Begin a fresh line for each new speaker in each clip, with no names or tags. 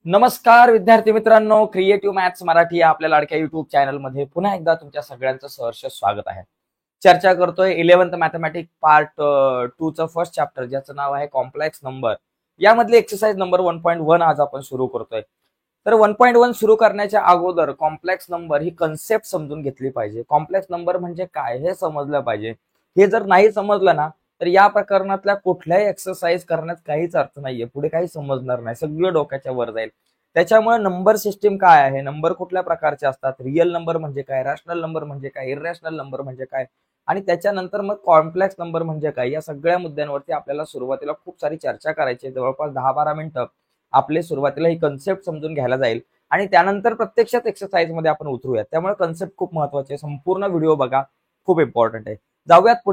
नमस्कार विद्यार्थी मित्रांनो, क्रिएटिव्ह मॅथ्स मराठी या आपल्या लाडक्या युट्यूब चॅनलमध्ये पुन्हा एकदा तुमच्या सगळ्यांचं सहर्ष स्वागत आहे. चर्चा करतोय 11th मॅथमॅटिक्स पार्ट 2 चं फर्स्ट चॅप्टर, ज्याचं नाव आहे कॉम्प्लेक्स नंबर. यामधली एक्सरसाइज नंबर 1.1 आज आपण सुरू करतोय. तर 1.1 सुरू करण्याच्या अगोदर कॉम्प्लेक्स नंबर ही कन्सेप्ट समजून घेतली पाहिजे. कॉम्प्लेक्स नंबर म्हणजे काय हे समजलं पाहिजे. हे जर नाही समजलं ना तर या प्रकरणातल्या कुठल्याही एक्सरसाइज करण्यात काहीच अर्थ नाहीये. पुढे काही समजणार नाही, सगळं डोक्याच्या वर जाईल. त्याच्यामुळे नंबर सिस्टीम काय आहे, नंबर कुठल्या प्रकारचे असतात, रिअल नंबर म्हणजे काय, रॅशनल नंबर म्हणजे काय, इररॅशनल नंबर म्हणजे काय, आणि त्याच्यानंतर मग कॉम्प्लेक्स नंबर म्हणजे काय, या सगळ्या मुद्द्यांवरती आपल्याला सुरुवातीला खूप सारी चर्चा करायची. जवळपास 10-12 मिनिटं आपले सुरुवातीला ही कन्सेप्ट समजून घ्यायला जाईल आणि त्यानंतर प्रत्यक्षात एक्सरसाइज मध्ये आपण उतरूयात. त्यामुळे कन्सेप्ट खूप महत्वाचे आहे. संपूर्ण व्हिडिओ बघा, खूप इम्पॉर्टंट आहे. जाऊयात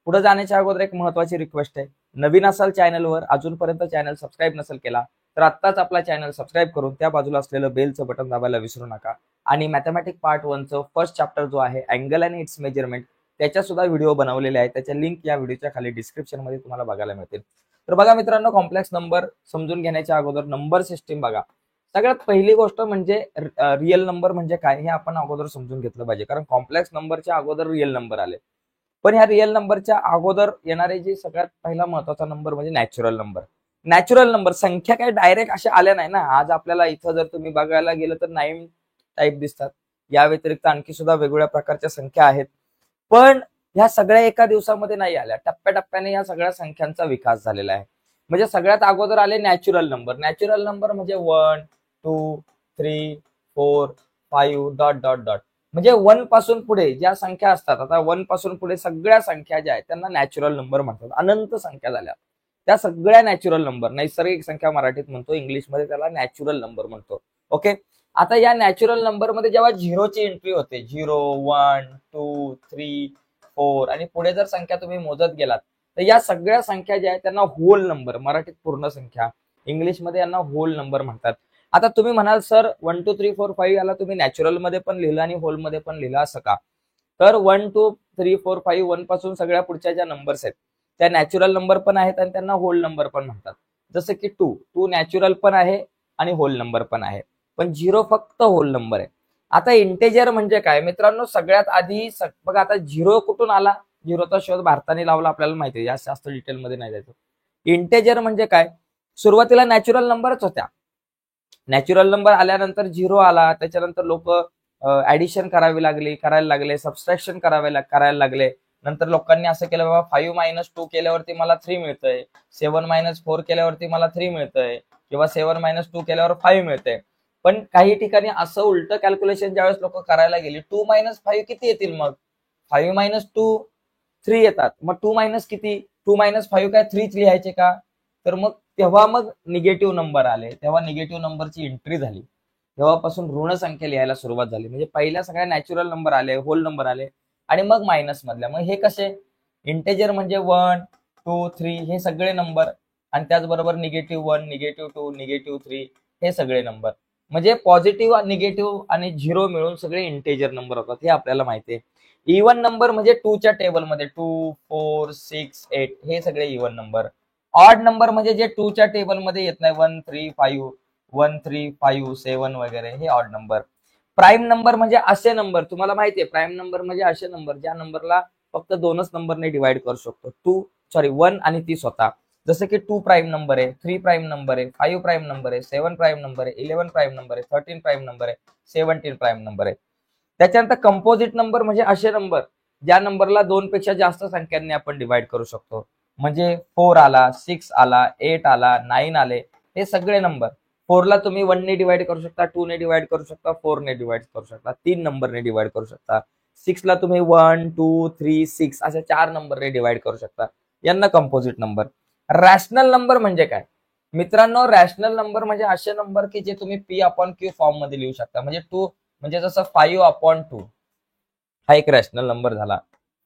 पुढे जाण्याच्या अगोदर एक महत्वाची रिक्वेस्ट आहे. नवीन असाल चॅनलवर, अजूनपर्यंत चॅनल सबस्क्राईब नसेल केला तर आत्ताच आपला चॅनल सबस्क्राईब करून त्या बाजूला असलेलं बेलचं बटन दाबायला विसरू नका. आणि मॅथमॅटिक्स पार्ट 1 चं फर्स्ट चॅप्टर जो आहे अँगल आणि इट्स मेजरमेंट, त्याच्या सुद्धा व्हिडिओ बनवलेले आहेत. त्याच्या लिंक या व्हिडिओच्या खाली डिस्क्रिप्शन मध्ये तुम्हाला बघायला मिळतील. तर बघा मित्रांनो, कॉम्प्लेक्स नंबर समजून घेण्याच्या अगोदर नंबर सिस्टीम बघा. सगळ्यात पहिली गोष्ट म्हणजे रिअल नंबर म्हणजे काय हे आपण अगोदर समजून घेतलं पाहिजे, कारण कॉम्प्लेक्स नंबरच्या अगोदर रिअल नंबर आले. पण ह्या रिअल नंबरच्या अगोदर येणारे जे सगळ्यात पहिला महत्वाचा नंबर म्हणजे नॅचरल नंबर. नॅचरल नंबर संख्या काही डायरेक्ट अशा आल्या नाही ना. आज आपल्याला इथं जर तुम्ही बघायला गेलं तर 9 टाईप दिसतात. या व्यतिरिक्त आणखी सुद्धा वेगवेगळ्या प्रकारच्या संख्या आहेत. पण ह्या सगळ्या एका दिवसामध्ये नाही आल्या, टप्प्याटप्प्याने या सगळ्या संख्यांचा विकास झालेला आहे. म्हणजे सगळ्यात अगोदर आले नॅचरल नंबर. नॅचरल नंबर म्हणजे 1, 2, 3, 4, 5 डॉट डॉट डॉट. म्हणजे 1 पासून पुढे ज्या संख्या असतात, आता 1 पासून पुढे सगळ्या संख्या ज्या आहेत त्यांना नॅचरल नंबर म्हणतात. अनंत संख्या झाल्या त्या सगळ्या नॅचरल नंबर. नैसर्गिक संख्या मराठीत म्हणतो, इंग्लिशमध्ये त्याला नॅचरल नंबर म्हणतो. ओके. आता या नॅचरल नंबर मध्ये जेव्हा झिरोची एंट्री होते, 0, 1, 2, 3, 4 आणि पुढे जर संख्या तुम्ही मोजत गेलात तर या सगळ्या संख्या ज्या आहेत त्यांना होल नंबर, मराठीत पूर्ण संख्या, इंग्लिशमध्ये यांना होल नंबर म्हणतात. आता तुम्ही म्हणाल सर 1, 2, 3, 4, 5 याला तुम्ही नॅचरल मध्ये पण लिहिलं आणि होल मध्ये पण लिहिलं असं का? तर 1, 2, 3, 4, 5 1 पासून सगळ्या पुढच्या ज्या नंबर्स आहेत त्या नॅचरल नंबर पण आहेत आणि त्यांना होल नंबर पण म्हणतात. जसं की 2 नॅचरल पण आहे आणि होल नंबर पण आहे, पण 0 फक्त होल नंबर आहे. आता इंटेजर म्हणजे काय मित्रांनो, सगळ्यात आधी बघा, आता 0 कुठून आला, 0चा शोध भारताने लावला आपल्याला माहिती आहे, जास्त डिटेलमध्ये नाही जायचं. इंटेजर म्हणजे काय, सुरुवातीला नॅचरल नंबरच होत्या. नॅचरल नंबर आल्यानंतर 0 आला, त्याच्यानंतर लोक ऍडिशन करायला लागले, सबस्ट्रॅक्शन करायला लागले. नंतर लोकांनी असं केलं, बाबा 5 - 2 केल्यावरती मला 3 मिळतंय, 7 - 4 केल्यावरती मला 3 मिळतंय, किंवा 7 - 2 केल्यावर 5 मिळतंय. पण काही ठिकाणी असं उलट कॅल्क्युलेशन ज्यावेळेस लोक करायला गेली, 2 - 5 किती येतील, मग 5 - 2 3 येतात. मग 2 - किती, 2 - 5 काय 3 लिहायचे का? तर मग तेव्हा मग निगेटिव्ह नंबर आले, तेव्हा निगेटिव्ह नंबरची एंट्री झाली, तेव्हापासून ऋण संख्या लिहायला सुरुवात झाली. म्हणजे पहिल्या सगळ्या नॅचरल नंबर आले, होल नंबर आले आणि मग मायनस मधल्या. मग हे कसे, इंटेजर म्हणजे 1, 2, 3 हे सगळे नंबर, आणि त्याचबरोबर निगेटिव्ह 1, निगेटिव्ह 2, निगेटिव्ह 3 हे सगळे नंबर. म्हणजे पॉझिटिव्ह, निगेटिव्ह आणि 0 मिळून सगळे इंटेजर नंबर होतात, हे आपल्याला माहिती आहे. इव्हन नंबर म्हणजे 2च्या टेबलमध्ये 2, 4, 6, 8 हे सगळे इव्हन नंबर. ऑड नंबर म्हणजे जे 2च्या टेबलमध्ये येत नाही, 1, 3, 5, 1, 3, 5, 7 वगैरे, हे ऑड नंबर. प्राईम नंबर म्हणजे असे नंबर, तुम्हाला माहितीये प्राईम नंबर म्हणजे असे नंबर ज्या नंबरला फक्त 2च नंबरने डिवाइड करू शकतो. 1 आणि ती स्वतः. जसं की 2 प्राईम नंबर आहे, 3 प्राईम नंबर आहे, 5 प्राईम नंबर आहे, 7 प्राईम नंबर आहे, 11 प्राईम नंबर आहे, 13 प्राईम नंबर आहे, 17 प्राईम नंबर आहे. त्याच्यानंतर कंपोजिट नंबर म्हणजे असे नंबर ज्या नंबरला 2 पेक्षा जास्त संख्यांनी आपण डिवाइड करू शकतो. म्हणजे 4 आला, 6 आला, 8 आला, 9 आले, हे सगळे नंबर. 4 ला तुम्ही 1 ने डिवाइड करू शकता, 2 ने डिवाइड करू शकता, 4 ने डिवाइड करू शकता, 3 नंबरने डिवाइड करू शकता. 6 ला तुम्ही 1, 2, 3, 6 अशा 4 नंबरने डिवाइड करू शकता. यांना कंपोजिट नंबर. रॅशनल नंबर म्हणजे काय मित्रांनो, रॅशनल नंबर म्हणजे असे नंबर की जे तुम्ही P/Q फॉर्म मध्ये लिहू शकता. म्हणजे 2 म्हणजे जसं 5/2 हा एक रॅशनल नंबर झाला,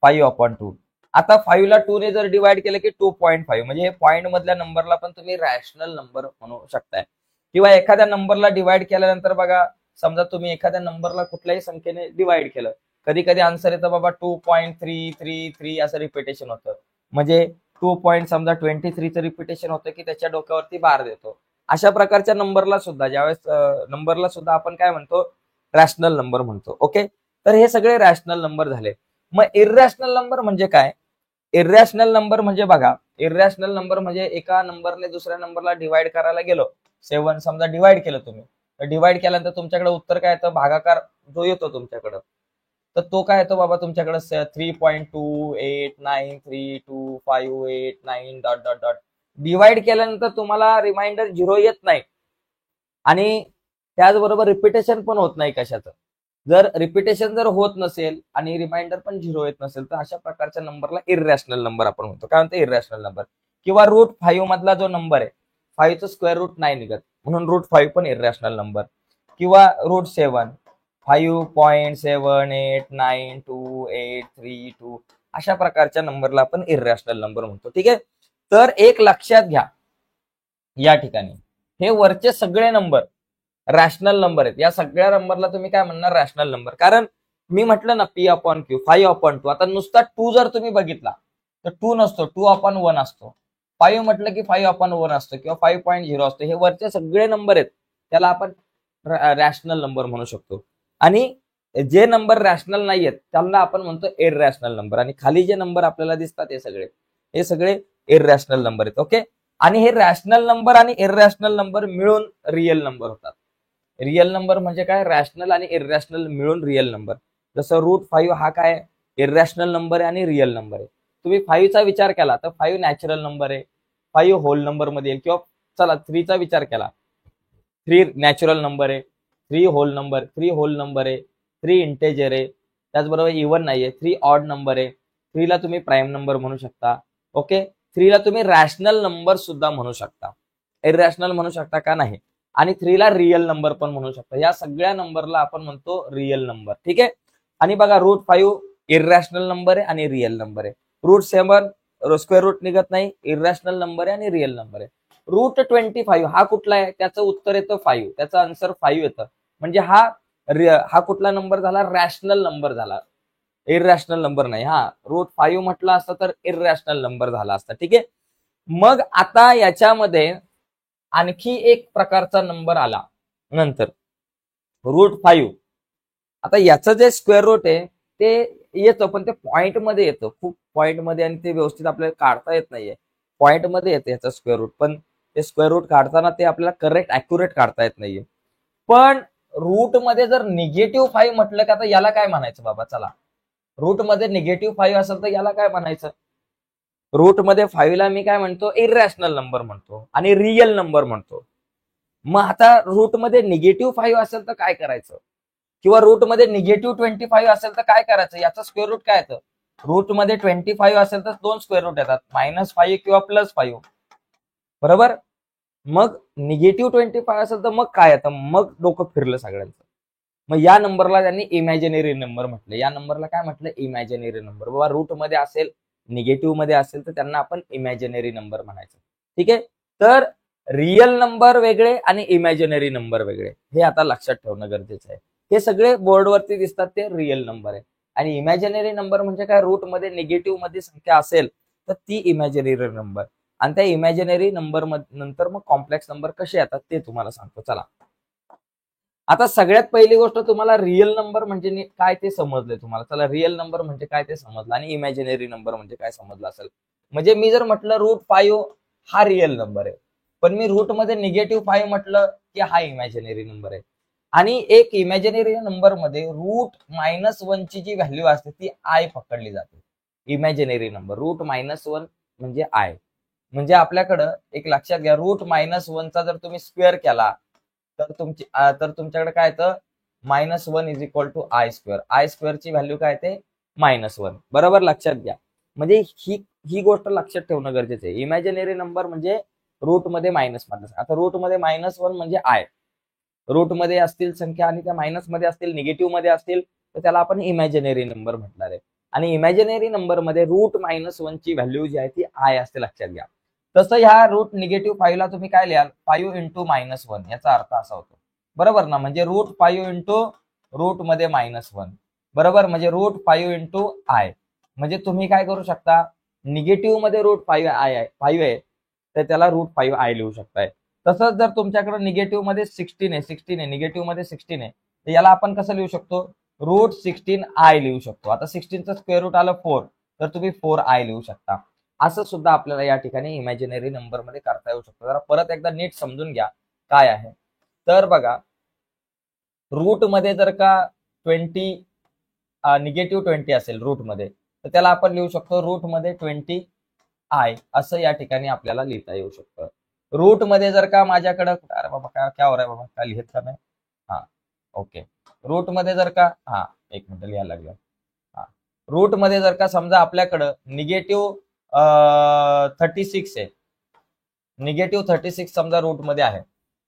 5/2. आता 5 ला 2 ने जर डिवाइड केलं की 2.5, म्हणजे हे पॉईंट मधल्या नंबरला पण तुम्ही रॅशनल नंबर म्हणू शकताय. किंवा एखाद्या नंबरला डिवाइड केल्यानंतर बघा, समजा तुम्ही एखाद्या नंबरला कुठल्याही संख्येने डिवाइड केलं, कधी कधी आन्सर येतं बाबा 2.333 असं रिपिटेशन होतं. म्हणजे 2. समजा 23चं रिपिटेशन होतं की त्याच्या डोक्यावरती बार देतो. अशा प्रकारच्या नंबरला सुद्धा नंबरला सुद्धा आपण काय म्हणतो, रॅशनल नंबर म्हणतो. ओके, तर हे सगळे रॅशनल नंबर झाले. मग इररॅशनल नंबर म्हणजे काय? इररॅशनल नंबर म्हणजे बघा, इररॅशनल नंबर म्हणजे एका नंबरने दुसऱ्या नंबरला डिवाइड करायला गेलो, 7 समजा डिवाइड केलं तुम्ही, तर डिवाइड केल्यानंतर तुमच्याकडे उत्तर काय येतं, भागाकार जो येतो तुमच्याकडं, तर तो काय येतो बाबा तुमच्याकडे 3.28932589 डॉट डॉट डॉट. डिवाइड केल्यानंतर तुम्हाला रिमाइंडर 0 येत नाही आणि त्याचबरोबर रिपिटेशन पण होत नाही कशाचं. जर रिपिटेशन जर होत नसेल आणि रिमाइंडर पण 0 येत नसेल तर अशा प्रकारच्या नंबरला इररॅशनल नंबर आपण म्हणतो. काय म्हणतो, इररॅशनल नंबर. किंवा √5 मधला जो नंबर आहे, 5चं स्क्वेअर रूट नाही निघत म्हणून √5 पण इररॅशनल नंबर. किंवा √7, 5.78928332 अशा प्रकारच्या नंबरला आपण इररॅशनल नंबर म्हणतो. ठीक आहे, तर एक लक्षात घ्या, या ठिकाणी हे वरचे सगळे नंबर रॅशनल नंबर आहेत. या सगळ्या नंबरला तुम्ही काय म्हणणार, रॅशनल नंबर. कारण मी म्हटलं ना P/Q 5/2. आता नुसता 2 जर तुम्ही बघितला तर 2 नसतो, 2/1 असतो. 5 म्हटलं की 5/1 असतो किंवा 5.0 असतो. हे वरचे सगळे नंबर आहेत, त्याला आपण रॅशनल नंबर म्हणू शकतो. आणि जे नंबर रॅशनल नाही आहेत त्यांना आपण म्हणतो इररॅशनल नंबर. आणि खाली जे नंबर आपल्याला दिसतात हे सगळे इररॅशनल नंबर आहेत. ओके, आणि हे रॅशनल नंबर आणि इररॅशनल नंबर मिळून रिअल नंबर होतात. रिअल नंबर म्हणजे काय, रॅशनल आणि इररॅशनल मिळून रिअल नंबर. जसं √5 हा काय, इररॅशनल नंबर आहे आणि रिअल नंबर आहे. तुम्ही 5चा विचार केला तर 5 नॅचरल नंबर आहे, 5 होल नंबर मध्ये येईल. किंवा चला 3चा विचार केला, 3 नॅचरल नंबर आहे, 3 होल नंबर आहे, 3 इंटेजर आहे, त्याचबरोबर इव्हन नाहीये, 3 ऑड नंबर आहे. 3ला तुम्ही प्राईम नंबर म्हणू शकता. ओके, 3ला तुम्ही रॅशनल नंबर सुद्धा म्हणू शकता, इररॅशनल म्हणू शकता का नाही. आणि 3ला रिअल नंबर पण म्हणू शकता. या सगळ्या नंबरला आपण म्हणतो रिअल नंबर. ठीक आहे, आणि बघा √5 इररॅशनल नंबर आहे आणि रिअल नंबर आहे. √7 स्क्वेअर रूट निघत नाही, इररॅशनल नंबर आहे आणि रिअल नंबर आहे. √25 हा कुठला आहे, त्याचं उत्तर येतं 5, त्याचं आन्सर 5 येतं. म्हणजे हा कुठला नंबर झाला, रॅशनल नंबर झाला, इररॅशनल नंबर नाही. √5 म्हटलं असतं तर इररॅशनल नंबर झाला असता. ठीक आहे, मग आता याच्यामध्ये आणखी एक प्रकारचा नंबर आला नंतर, √5. आता याचं जे स्क्वेअर रूट आहे ते येतं, पण ते पॉइंट मध्ये येतं, खूप पॉइंट मध्ये, आणि ते व्यवस्थित आपल्याला काढता येत नाहीये. पॉइंट मध्ये येतं याचं स्क्वेअर रूट, पण ते स्क्वेअर रूट काढताना ते आपल्याला करेक्ट अॅक्युरेट काढता येत नाहीये. पण रूट मध्ये जर -5 म्हटलं का, आता याला काय म्हणायचं बाबा, चला रूट मध्ये -5 असेल तर याला काय म्हणायचं. रूट मध्ये 5ला मी काय म्हणतो, इररॅशनल नंबर म्हणतो आणि रिअल नंबर म्हणतो. मग आता रूट मध्ये -5 असेल तर काय करायचं, किंवा रूट मध्ये -25 असेल तर काय करायचं, याचा स्क्वेअर रूट काय येतं. रूट मध्ये 25 असेल तर 2 स्क्वेअर रूट येतात, -5 किंवा +5, बरोबर. मग -25 असेल तर मग काय येतं, मग डोकं फिरलं सगळ्यांचं. मग या नंबरला त्यांनी इमॅजिनरी नंबर म्हटलं. या नंबरला काय म्हटलं, इमॅजिनरी नंबर. बाबा रूट मध्ये असेल, निगेटिव्ह मध्ये असेल तर त्यांना आपण इमॅजिनरी नंबर म्हणायचं. ठीक आहे, तर रिअल नंबर वेगळे आणि इमॅजिनरी नंबर वेगळे, हे आता लक्षात ठेवणं गरजेचं आहे. हे सगळे बोर्डवरती दिसतात ते रिअल नंबर आहे. आणि इमॅजिनरी नंबर म्हणजे काय, रूट मध्ये निगेटिव्ह मध्ये संख्या असेल तर ती इमॅजिनरी नंबर. आणि त्या इमॅजिनरी नंबर नंतर मग कॉम्प्लेक्स नंबर कसे येतात ते तुम्हाला सांगतो. चला, आता सगळ्यात पहिली गोष्ट, तुम्हाला रिअल नंबर म्हणजे काय ते समजलंय तुम्हाला. चला, रिअल नंबर म्हणजे काय ते समजलं आणि इमॅजिनरी नंबर म्हणजे काय समजलं असेल. म्हणजे मी जर म्हटलं √5 हा रिअल नंबर आहे, पण मी रूट मध्ये -5 म्हटलं की हा इमॅजिनरी नंबर आहे. आणि एक इमॅजिनरी नंबर मध्ये √-1 ची जी व्हॅल्यू असते ती आय पकडली जाते. इमॅजिनरी नंबर √-1 म्हणजे आय. म्हणजे आपल्याकडं एक लक्षात घ्या, √-1 चा जर तुम्ही स्क्वेअर केला तर तुमच्याकडे काय येतं, -1 = I². I² ची व्हॅल्यू काय येते, -1. बरोबर, लक्षात घ्या. म्हणजे ही गोष्ट लक्षात ठेवणं गरजेचं आहे. इमॅजिनरी नंबर म्हणजे रूट मध्ये -1. आता रूट मध्ये -1 म्हणजे आय. रूट मध्ये असतील संख्या आणि त्या मायनस मध्ये असतील, निगेटिव्ह मध्ये असतील, तर त्याला आपण इमॅजिनरी नंबर म्हटणार आहे. आणि इमॅजिनरी नंबर मध्ये √-1 ची व्हॅल्यू जी आहे ती आय असते, लक्षात घ्या. तसं ह्या √-5 ला तुम्ही काय लिहाल, 5 × -1, याचा अर्थ असा होतो, बरोबर ना. म्हणजे √5 × रूट मध्ये -1, बरोबर. म्हणजे √5 × आय. म्हणजे तुम्ही काय करू शकता, निगेटिव्ह मध्ये √5 आहे तर त्याला √5 आय लिहू शकताय. तसंच जर तुमच्याकडे निगेटिव्ह मध्ये 16 आहे निगेटिव्ह मध्ये 16 आहे, तर याला आपण कसं लिहू शकतो, √16i लिहू शकतो. आता 16चं स्क्वेअर रूट आलं 4, तर तुम्ही 4i लिहू शकता. असं सुद्धा आपल्याला या ठिकाणी इमॅजिनरी नंबर मध्ये करता येऊ शकतो. जरा परत एकदा नीट समजून घ्या काय आहे. तर बघा, रूट मध्ये जर का 20 निगेटिव्ह 20 असेल रूट मध्ये, तर त्याला आपण लिहू शकतो रूट मध्ये 20i असं या ठिकाणी आपल्याला लिहिता येऊ शकतं. रूट मध्ये जर का माझ्याकडं, अरे बाबा क्या हो रहा है बाबा, काय लिहित का नाही, हा ओके. रूट मध्ये जर का, हा एक मिनिट लिहायला लागलं, हा रूट मध्ये जर का समजा आपल्याकडं निगेटिव्ह 36 आहे, निगेटिव्ह 36 समजा रूट मध्ये आहे,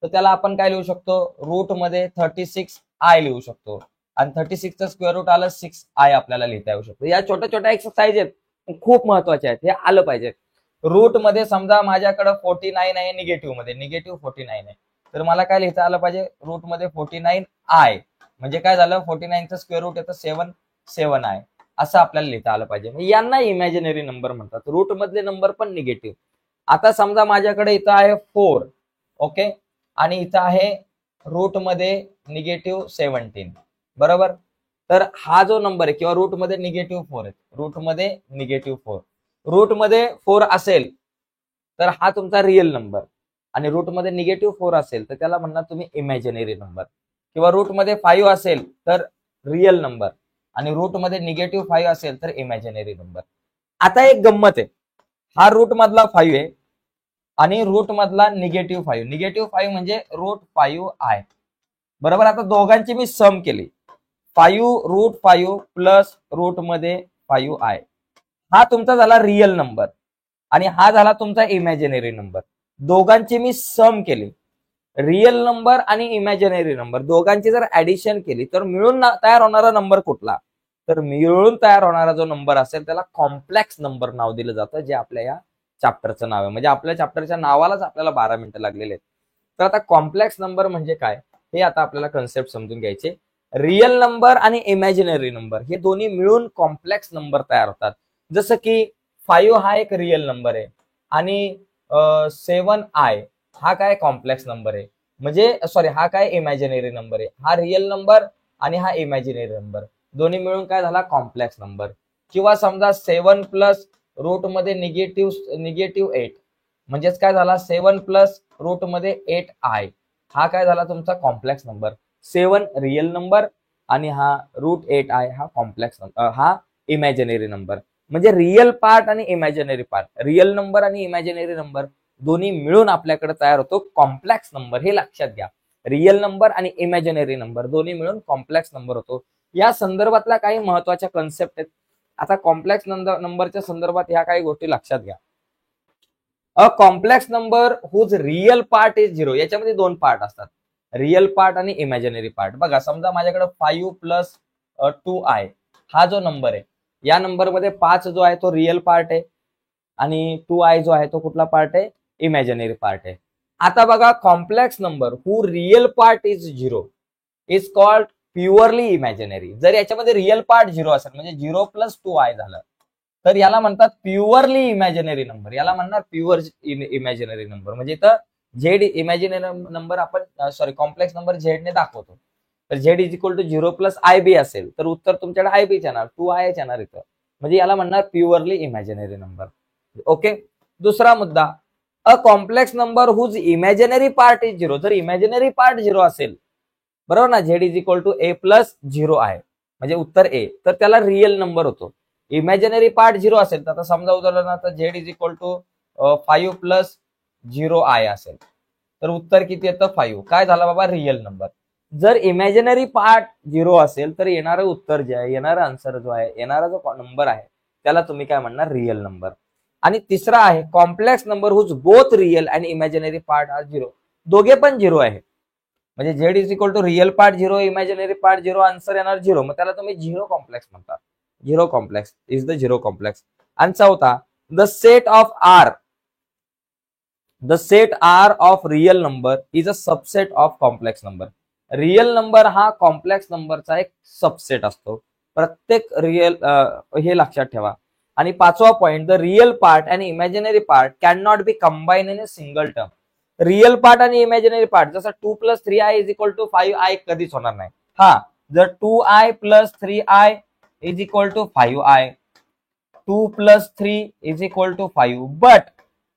तर त्याला आपण काय लिहू शकतो, रूट मध्ये 36i लिहू शकतो. आणि 36चं स्क्वेअर रूट आलं 6i आपल्याला लिहिता येऊ शकतो. या छोट्या छोट्या एक्सरसाइज आहेत, खूप महत्वाच्या आहेत, हे आलं पाहिजे. रूट मध्ये समजा माझ्याकडे 49 आहे निगेटिव्ह मध्ये, निगेटिव्ह 49 आहे, तर मला काय लिहिता आलं पाहिजे, रूट मध्ये 49i म्हणजे काय झालं, 49चं स्क्वेअर रूट येतं 7i असं आपल्याला लिहिता आलं पाहिजे. यांना इमॅजिनरी नंबर म्हणतात. रूट मधले नंबर पण निगेटिव्ह. आता समजा माझ्याकडे इथं आहे 4, ओके, आणि इथं आहे रूट मध्ये निगेटिव्ह 17, बरोबर. तर हा जो नंबर आहे, किंवा रूट मध्ये निगेटिव्ह 4 आहे, रूट मध्ये निगेटिव्ह 4, रूट मध्ये 4 असेल तर हा तुमचा रिअल नंबर, आणि रूट मध्ये निगेटिव्ह 4 असेल तर त्याला म्हणणार तुम्ही इमॅजिनरी नंबर. किंवा रूट मध्ये 5 असेल तर रिअल नंबर, आणि रूट मध्ये निगेटिव्ह 5 असेल तर इमॅजिनरी नंबर. आता एक गंमत आहे, हा रूट मधला 5 आहे आणि रूट मधला निगेटिव्ह 5, निगेटिव्ह 5 म्हणजे √5i, बरोबर. आता दोघांची मी सम केली, 5√5 प्लस रूट मध्ये 5i, हा तुमचा झाला रिअल नंबर आणि हा झाला तुमचा इमॅजिनरी नंबर. दोघांची मी सम केली, रिअल नंबर आणि इमॅजिनरी नंबर दोघांची जर ऍडिशन केली तर मिळून तयार होणारा नंबर कुठला, तर मिळून तयार होणारा जो नंबर असेल त्याला कॉम्प्लेक्स नंबर नाव दिलं जातं, जे आपल्या या चॅप्टरचं नाव आहे. म्हणजे आपल्या चॅप्टरच्या नावालाच आपल्याला 12 मिनिटं लागलेले आहेत. तर आता कॉम्प्लेक्स नंबर म्हणजे काय हे आता आपल्याला कन्सेप्ट समजून घ्यायचे. रिअल नंबर आणि इमॅजिनरी नंबर हे दोन्ही मिळून कॉम्प्लेक्स नंबर तयार होतात. जसं की 5 हा एक रिअल नंबर आहे आणि 7i हा काय कॉम्प्लेक्स नंबर आहे, म्हणजे सॉरी हा काय इमॅजिनरी नंबर आहे. हा रिअल नंबर आणि हा इमॅजिनरी नंबर दोन्ही मिळून काय झाला कॉम्प्लेक्स नंबर. किंवा समजा 7 प्लस रूट मध्ये निगेटिव्ह 8 म्हणजेच काय झाला 7 प्लस रूट मध्ये 8i हा काय झाला तुमचा कॉम्प्लेक्स नंबर. 7 रिअल नंबर आणि हा √8i हा कॉम्प्लेक्स हा इमॅजिनरी नंबर. म्हणजे रिअल पार्ट आणि इमॅजिनरी पार्ट, रिअल नंबर आणि इमॅजिनरी नंबर दोन्ही मिळून आपल्याकडे तयार होतो कॉम्प्लेक्स नंबर. हे लक्षात घ्या, रिअल नंबर आणि इमॅजिनरी नंबर दोन्ही मिळून कॉम्प्लेक्स नंबर होतो. या संदर्भातल्या काही महत्वाच्या कन्सेप्ट आहेत. आता कॉम्प्लेक्स नंबरच्या संदर्भात ह्या काही गोष्टी लक्षात घ्या. A complex number whose real part is 0, याच्यामध्ये दोन पार्ट असतात, रिअल पार्ट आणि इमॅजिनरी पार्ट. बघा समजा माझ्याकडे 5 प्लस 2i हा जो नंबर आहे, या नंबर मध्ये 5 जो आहे तो रिअल पार्ट आहे आणि 2i जो आहे तो कुठला पार्ट आहे, इमॅजिनरी पार्ट आहे. आता बघा complex number who real part is 0 is called purely imaginary. जर याच्यामध्ये रिअल पार्ट 0 असेल म्हणजे 0 प्लस 2i झालं, तर याला म्हणतात प्युअरली इमॅजिनरी नंबर, याला म्हणणार प्युअर इमॅजिनरी नंबर. म्हणजे इथं झेड इमॅजिनरी नंबर आपण सॉरी कॉम्प्लेक्स नंबर झेड ने दाखवतो. तर z is equal to 0 plus i b असेल तर उत्तर तुमच्याकडे आयबीच येणार, 2i येणार इथं. म्हणजे याला म्हणणार प्युअरली इमॅजिनरी नंबर. ओके. दुसरा मुद्दा, a complex number whose imaginary part is 0, जर इमॅजिनरी पार्ट 0 असेल, बरोबर ना, z is equal to a plus 0i म्हणजे उत्तर ए, तर त्याला रिअल नंबर होतो. इमॅजिनरी पार्ट 0 असेल तर आता समजा उदाहरणार्थ z is equal to 5 plus 0i असेल तर उत्तर किती येतं 5, काय झाला बाबा रिअल नंबर. जर इमॅजिनरी पार्ट 0 असेल तर येणारं उत्तर जे आहे, येणारा आन्सर जो आहे, येणारा जो नंबर आहे त्याला तुम्ही काय म्हणणार रिअल नंबर. आणि तिसरा आहे complex number whose both real and imaginary part are 0, दोघे पण 0 आहे. म्हणजे z is equal to real part 0 imaginary part 0 answer येणार 0, मग त्याला तुम्ही 0 कॉम्प्लेक्स म्हणतात. 0 कॉम्प्लेक्स इज द 0 कॉम्प्लेक्स. आणि चौथा, the set of R of real number is a subset of complex number. Real number हा कॉम्प्लेक्स नंबरचा एक सबसेट असतो, प्रत्येक रिअल हे लक्षात ठेवा. आणि पाचवा point, the real part and imaginary part can not be combine in a single term. Real part आणि इमॅजिनरी पार्ट, जसं 2+3i is equal to 5i कधीच होणार नाही. हा, जर 2i + 3i is equal to 5i, 2 + 3 is equal to 5, but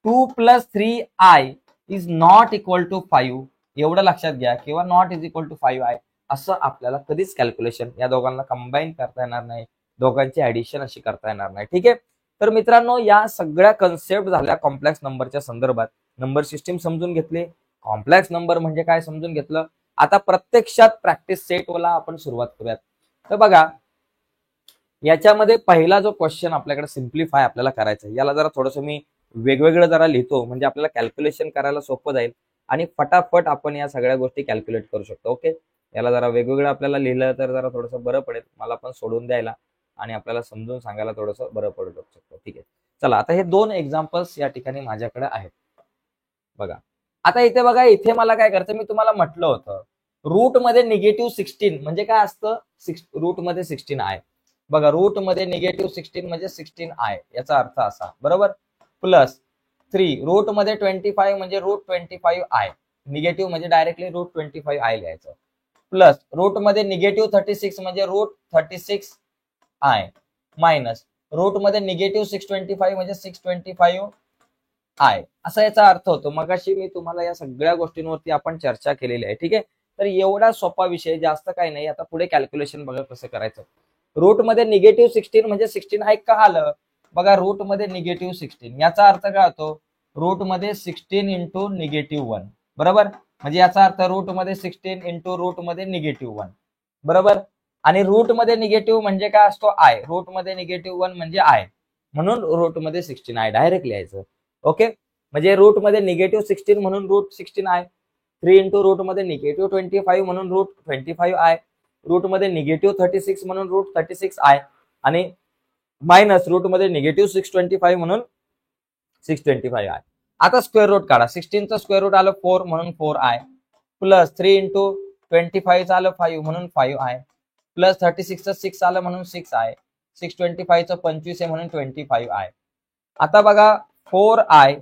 2 + 3i is not equal to 5. एवढं लक्षात घ्या, किंवा not is equal to 5i असं आपल्याला कधीच कॅल्क्युलेशन या दोघांना कंबाईन करता येणार नाही, दोघांची ऍडिशन अशी करता येणार नाही. ठीक आहे. तर मित्रांनो, या सगळ्या कन्सेप्ट झाल्या कॉम्प्लेक्स नंबरच्या संदर्भात. नंबर सिस्टीम समजून घेतली, कॉम्प्लेक्स नंबर म्हणजे काय समजून घेतलं. आता प्रत्यक्षात प्रॅक्टिस सेटला आपण सुरुवात करूयात. तर बघा, याच्यामध्ये पहिला जो क्वेश्चन आपल्याकडे सिम्प्लिफाय आपल्याला करायचा आहे, याला जरा थोडंसं मी वेगवेगळं जरा लिहितो, म्हणजे आपल्याला कॅल्क्युलेशन करायला सोपं जाईल आणि फटाफट आपण या सगळ्या गोष्टी कॅल्क्युलेट करू शकतो. ओके, याला जरा वेगवेगळं आपल्याला लिहिलं तर जरा थोडंसं बरं पडेल, मला पण सोडून द्यायला आणि आपल्याला समजून सांगायला थोडंसं बरं पडू शकतं. ठीक आहे, चला आता हे 2 एक्झाम्पल्स या ठिकाणी माझ्याकडे आहेत. बघा, आता इथे बघा, इथे मला काय करायचं, मी तुम्हाला म्हटलं होतं रूट मध्ये -16 म्हणजे काय असतं, रूट मध्ये 16 आहे. बघा, रूट मध्ये -16 म्हणजे 16i, याचा अर्थ असा, बरोबर. प्लस 3 रूट मध्ये 25 म्हणजे √25i, निगेटिव्ह म्हणजे डायरेक्टली √25i लिहायचं. प्लस रूट मध्ये -36 म्हणजे √36i, मायनस रूट मध्ये -625 म्हणजे 625i, असा याचा अर्थ होतो. मगाशी मी तुम्हाला या सगळ्या गोष्टींवरती आपण चर्चा केलेली आहे. ठीक आहे, तर एवढा सोपा विषय, जास्त काही नाही. आता पुढे कॅल्क्युलेशन बघा कसं करायचं. रूट मध्ये -16 म्हणजे 16i का आलं, बघा, रूट मध्ये -16 याचा अर्थ काय होतो, रूट मध्ये 16 इंटू -1, बरोबर. म्हणजे याचा अर्थ रूट मध्ये 16 इंटू रूट मध्ये -1, बरोबर. आणि रूट मध्ये निगेटिव्ह म्हणजे काय असतो, आय. रूट मध्ये -1 म्हणजे आय, म्हणून रूट मध्ये 16i डायरेक्ट लिहायचं. ओके, म्हणजे रूट मध्ये -16 म्हणून √16i, 3 इंटू रूट मध्ये -25 म्हणून √25i, रूट मध्ये -36 म्हणून √36i, आणि मायनस रूट मध्ये -625 म्हणून 625i. आता स्क्वेअर रूट काढा. 16चं स्क्वेअर रूट आलं 4 म्हणून 4i, प्लस 3 इंटू 25 आलं 5 म्हणून 5i, प्लस 36चं 6 आलं म्हणून 6i, 625चं 25 आहे म्हणून 25i. आता बघा, 4i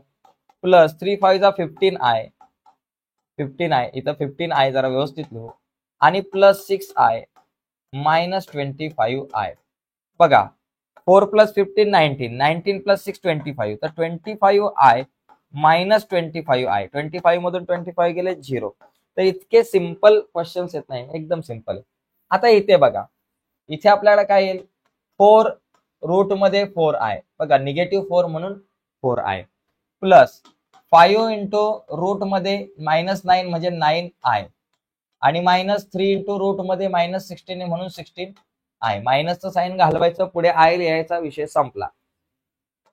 प्लस 3 5 15i, 15i, इथं 15i जरा व्यवस्थित लिहू, आणि प्लस 6i मायनस 25i. बघा, 4 + 15 19, 19 + 6 25, तर 25i मायनस 25i, 25 मधून 25 गेले 0. तर इतके सिंपल क्वेश्चन्स येत नाही, एकदम सिंपल. आता इथे बघा, इथे आपल्याला काय येईल, 4 रूट मध्ये 4i, बघा -4 म्हणून 4i, प्लस 5 इंटू रूट मध्ये -9 म्हणजे 9i, आणि मायनस 3 इंटू रूट मध्ये -16 म्हणून 16i. मायनसचं साईन घालवायचं, पुढे आय लिहायचा, विषय संपला.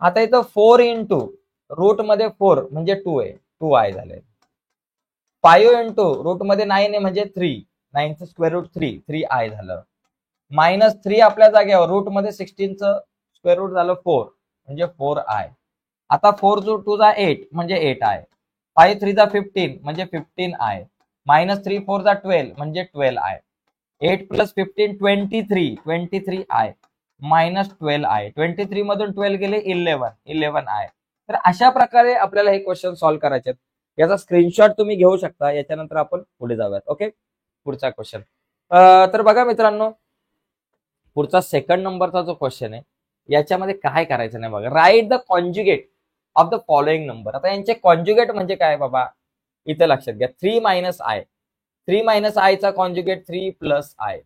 आता इथं 4 इंटू रूट मध्ये 4 म्हणजे 2 आहे, 2i झाले. 5 इंटू रूट मध्ये 9 आहे म्हणजे 3, 9चं स्क्वेअर रूट 3i झालं. मायनस 3 आपल्या जागेवर, रूट मध्ये 16चं स्क्वेअर रूट झालं 4 म्हणजे 4i. आता 4 × 2 = 8 म्हणजे 8i, 5 × 3 = 15 म्हणजे 15i, मायनस 3 × 4 = 12 म्हणजे 12i, 8 + 15 23i मायनस 12i, 23 मधून 12 गेले 11i. तर अशा प्रकारे आपल्याला हे क्वेश्चन सॉल्व्ह करायचे आहेत. याचा स्क्रीनशॉट तुम्ही घेऊ शकता. याच्यानंतर आपण पुढे जाऊयात. ओके, पुढचा क्वेश्चन. तर बघा मित्रांनो, पुढचा सेकंड नंबरचा जो क्वेश्चन आहे, याच्यामध्ये काय करायचं नाही बघा. Write the conjugate of the following number. आता यांचे कॉन्जुगेट म्हणजे काय बाबा, इथे लक्षात घ्या. 3 - i, 3 - i चा कॉन्जुगेट 3 + i,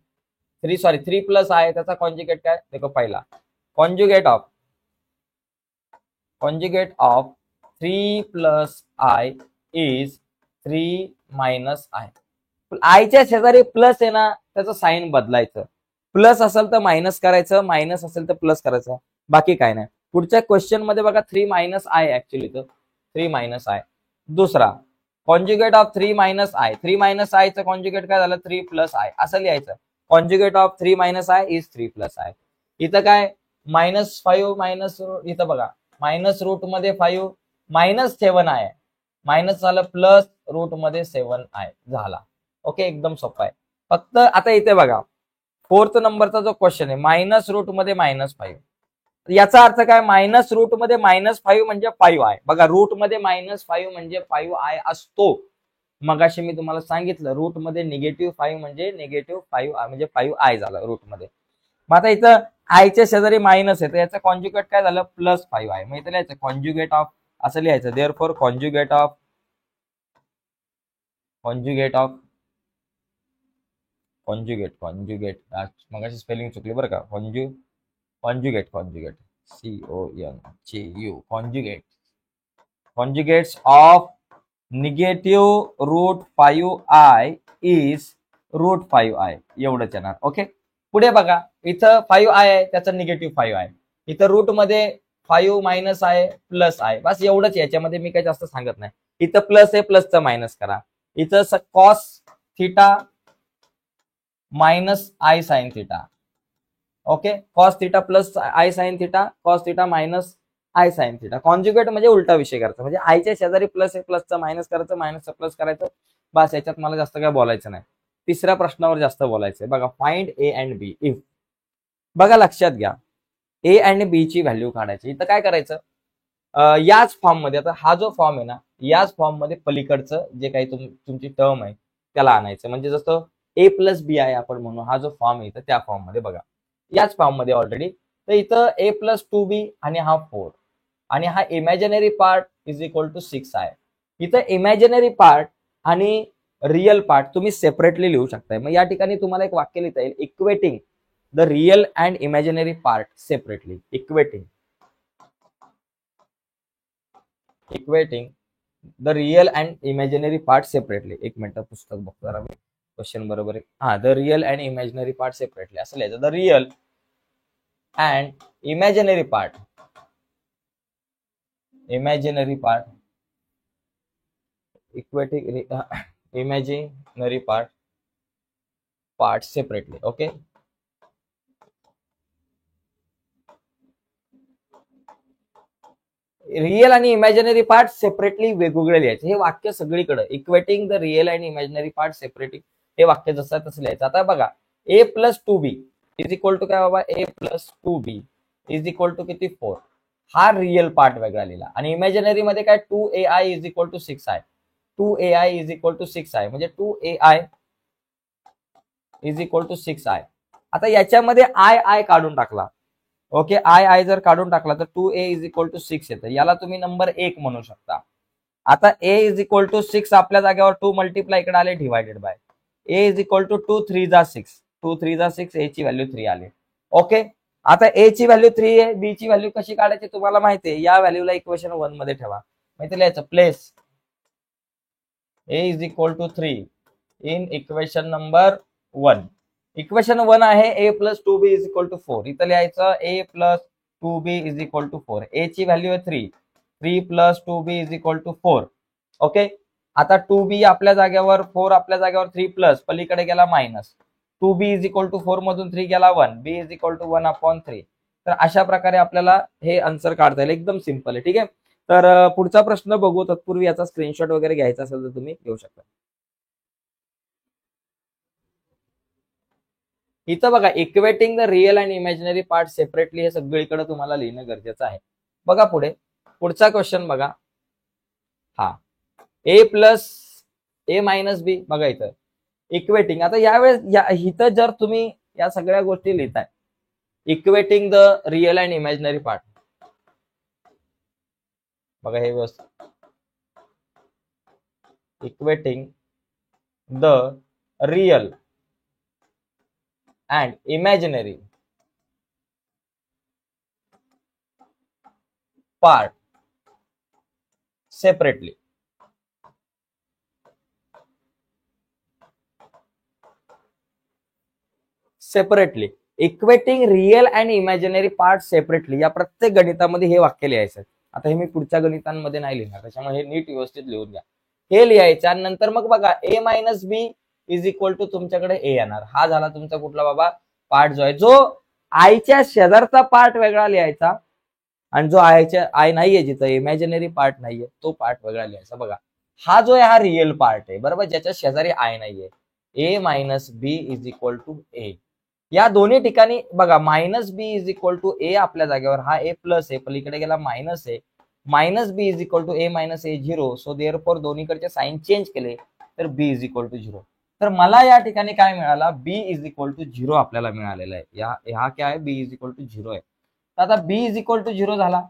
3 + i, त्याचा कॉन्जुगेट काय, देखो पहिला conjugate of 3 + i is 3 - i. आयच्या शेजारी प्लस आहे ना, त्याचं साईन बदलायचं. प्लस असेल तर मायनस करायचं, मायनस असेल तर प्लस करायचं, बाकी काय नाही. पुढच्या क्वेश्चन मध्ये बघा, 3 - i ऍक्च्युअली तर 3 - i. दुसरा कॉन्जुगेट ऑफ 3 - i, 3 - i चं कॉन्जुगेट काय झालं, 3 + i असं लिहायचं. Conjugate of 3 - i is 3 + i. इथं काय, -5 मायनस, इथं बघा मायनस रूट मध्ये 5 मायनस 7i, मायनस झालं प्लस रूट मध्ये 7i झाला. ओके, एकदम सोपा आहे. फक्त आता इथे बघा, 4th नंबरचा जो क्वेश्चन आहे, मायनस रूट मध्ये -5, याचा अर्थ काय, मायनस रूट मध्ये -5 म्हणजे 5 आहे. बघा रूट मध्ये -5 म्हणजे 5 असतो. मगाशी मी तुम्हाला सांगितलं रूट मध्ये -5 म्हणजे -5 म्हणजे 5 झालं रूट मध्ये. मग आता इथं आयच्या शेजारी मायनस आहे तर याचं कॉन्ज्युगेट काय झालं, +5 आहे. मग इथं लिहायचं कॉन्ज्युगेट ऑफ, असं लिहायचं देअरफॉर कॉन्ज्युगेट ऑफ कॉन्ज्युगेट मगाशी स्पेलिंग चुकली बरं का. Conjugate CONJU conjugates of negative root 5i is root 5i एवढंच येणार. ओके, पुढे बघा इथं 5i आहे त्याचं निगेटिव्ह 5 आहे. इथं रूट मध्ये 5 मायनस आहे प्लस आहे, बस एवढंच. याच्यामध्ये मी काही जास्त सांगत नाही. इथं प्लस आहे प्लसचं मायनस करा. इथं cos theta minus I sine theta. Okay, cos theta plus I sine theta, cos theta minus I sine theta. Conjugate म्हणजे उलटा विषय करायचा, म्हणजे आयच्या शेजारी प्लस आहे प्लसचं मायनस करायचं, मायनसचं प्लस करायचं, बस. याच्यात मला जास्त काय बोलायचं नाही. तिसऱ्या प्रश्नावर जास्त बोलायचंय. बघा find a and b if. बघा लक्षात घ्या, ए अँड बी ची व्हॅल्यू काढायची. इथं काय करायचं, याच फॉर्म मध्ये, आता हा जो फॉर्म आहे ना, याच फॉर्म मध्ये पलीकडचं जे काही तुमची टर्म आहे त्याला आणायचं. म्हणजे जसं ए प्लस बी आहे आपण म्हणू, हा जो फॉर्म आहे त्या फॉर्म मध्ये बघा, याच फॉर्म मध्ये ऑलरेडी. तर इथं ए प्लस 2b आणि हा 4 आणि हा imaginary part is equal to 6 आहे. इथं इमॅजिनरी पार्ट आणि रियल पार्ट तुम्ही सेपरेटली लिहू शकताय. मग या ठिकाणी तुम्हाला एक वाक्य लिहिता येईल, equating the real and imaginary part separately. Equating the real and imaginary part separately. एक मिनिट पुस्तक बघतो जरा मी, क्वेश्चन बरोबर आहे. हा, the real and imaginary part separately असं लिहायचं. The real and imaginary part equating imaginary part separately. Okay, real आणि इमॅजिनरी पार्ट सेपरेटली वेगवेगळे लिहायचे. हे वाक्य सगळीकडे equating the real and imaginary part separately, हे वाक्य जसं तसं लिहायचं. आता बघा ए plus 2b is equal to काय बाबा, ए plus 2b is equal to किती 4. हा रिअल पार्ट वेगळा लिहिला. आणि इमॅजिनरी मध्ये काय 2ai इज इक्वल टू 6 आहे. 2ai इज इक्वल टू 6 आहे, म्हणजे 2ai इज इक्वल टू 6 आहे. आता याच्यामध्ये आय काढून टाकला. ओके, आय जर काढून टाकला तर 2a इज इक्वल टू 6 येतं. याला तुम्ही नंबर 1 म्हणू शकता. आता a इज इक्वल टू 6 आपल्या जागेवर 2 मल्टिप्लाय इकडे आले divided by a is equal to 2 3 जा 6, 2 3 जा 6, a ची व्हॅल्यू 3 आली. ओके, आता a ची व्हॅल्यू 3 आहे, b ची व्हॅल्यू कशी काढायची तुम्हाला माहिती आहे. या व्हॅल्यूला इक्वेशन 1 मध्ये ठेवा. माहिती लिहायचं, place a is equal to 3 in equation number 1. Equation 1 आहे a plus 2b is equal to 4. इथं लिहायचं a plus 2b is equal to 4. a ची व्हॅल्यू आहे 3 plus 2b is equal to 4. Okay, आता 2b आपल्या जागेवर 4, आपल्या जागेवर 3 प्लस पलीकडे गेला minus. 2b is equal to 4 मधून 3 गेला 1, b इज इक्वल टू 1/3. तर अशा प्रकारे आपल्याला हे आन्सर काढता येईल. एकदम सिंपल आहे. ठीक आहे, तर पुढचा प्रश्न बघू. तत्पूर्वी याचा स्क्रीनशॉट वगैरे घ्यायचा असेल तर तुम्ही घेऊ शकता. इथं बघा, equating the real and imaginary part separately, हे सगळीकडे तुम्हाला लिहिणं गरजेचं आहे. बघा पुढचा क्वेश्चन बघा. हा, ए प्लस ए मायनस बी. बघा इथं इक्वेटिंग. आता यावेळेस इथं जर तुम्ही या सगळ्या गोष्टी लिहिताय, equating the real and imaginary part, बघा हे व्यवस्थित, equating the real and imaginary part separately. Equating real and imaginary part separately. या प्रत्येक गणितामध्ये हे वाक्य लिहायचं. आता हे मी पुढच्या गणितांमध्ये नाही लिहिणार, त्याच्यामुळे हे नीट व्यवस्थित लिहून घ्या. हे लिहायचं आणि नंतर मग बघा a minus B is equal to तुमच्याकडे a येणार. हा झाला तुमचा कुठला बाबा पार्ट, जो आहे जो आयच्या शेजारचा पार्ट वेगळा लिहायचा आणि जो आय नाहीये, जिथं इमॅजिनरी पार्ट नाहीये, तो पार्ट वेगळा लिहायचा. बघा हा जो आहे हा रिअल पार्ट आहे बरोबर, ज्याच्या शेजारी आय नाहीये. a minus B is equal to a. या दोन्ही ठिकाणी बघा minus B is equal to A आपल्या जागेवर, हा ए प्लस आहे, पलीकडे गेला minus A, minus B is equal to A minus A 0. So therefore दोन्हीकडचे साइन चेंज केले तर बी इज इक्वल टू 0. तर मला या ठिकाणी काय मिळाला, बी इज इक्वल टू 0 आपल्याला मिळालेला आहे. हा काय आहे, बी इज इक्वल टू 0 आहे. तर आता बी इज इक्वल टू 0 झाला.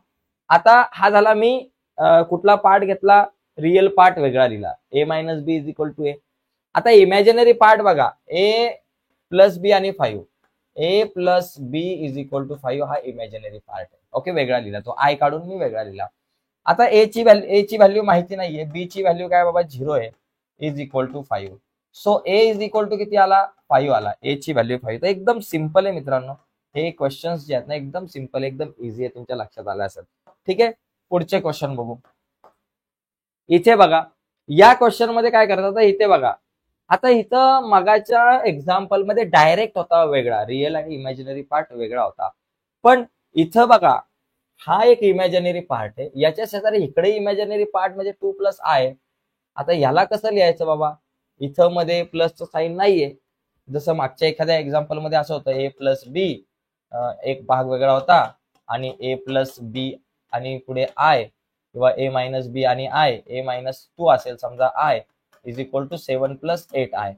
आता हा झाला मी कुठला पार्ट घेतला, रिअल पार्ट वेगळा लिहिला, A minus B is equal to A. आता इमॅजिनरी पार्ट बघा, ए प्लस बी आणि 5, A plus B is equal to 5 हा इमॅजिनरी पार्ट आहे. ओके, वेगळा लिहिला, तो आय काढून मी वेगळा लिहिला. आता ए ची व्हॅल्यू माहिती नाहीये, बी ची व्हॅल्यू काय बाबा 0 आहे, is equal to 5. So a is equal to किती आला, 5 आला, ए ची व्हॅल्यू 5. तर एकदम सिंपल आहे मित्रांनो, हे क्वेश्चन्स जे आहेत ना एकदम सिंपल, एकदम इझी आहे, तुमच्या लक्षात आलं असेल. ठीक आहे, पुढचे क्वेश्चन बघू. इथे बघा, या क्वेश्चन मध्ये काय करतात, इथे बघा, आता इथं मगाच्या एक्झाम्पल मध्ये डायरेक्ट होता वेगळा, रिअल आणि इमॅजिनरी पार्ट वेगळा होता. पण इथं बघा, हा एक इमॅजिनरी पार्ट आहे, याच्या शेजारी इकडे इमॅजिनरी पार्ट म्हणजे 2 प्लस आय. आता याला कसं लिहायचं बाबा, इथं मध्ये प्लसचं साईन नाहीये. जसं मागच्या एखाद्या एक्झाम्पल मध्ये असं होतं, ए प्लस बी, एक भाग वेगळा होता, आणि ए प्लस बी आणि पुढे आय, किंवा ए मायनस बी आणि आय, ए मायनस 2 असेल समजा i, is equal to 7 plus 8 i,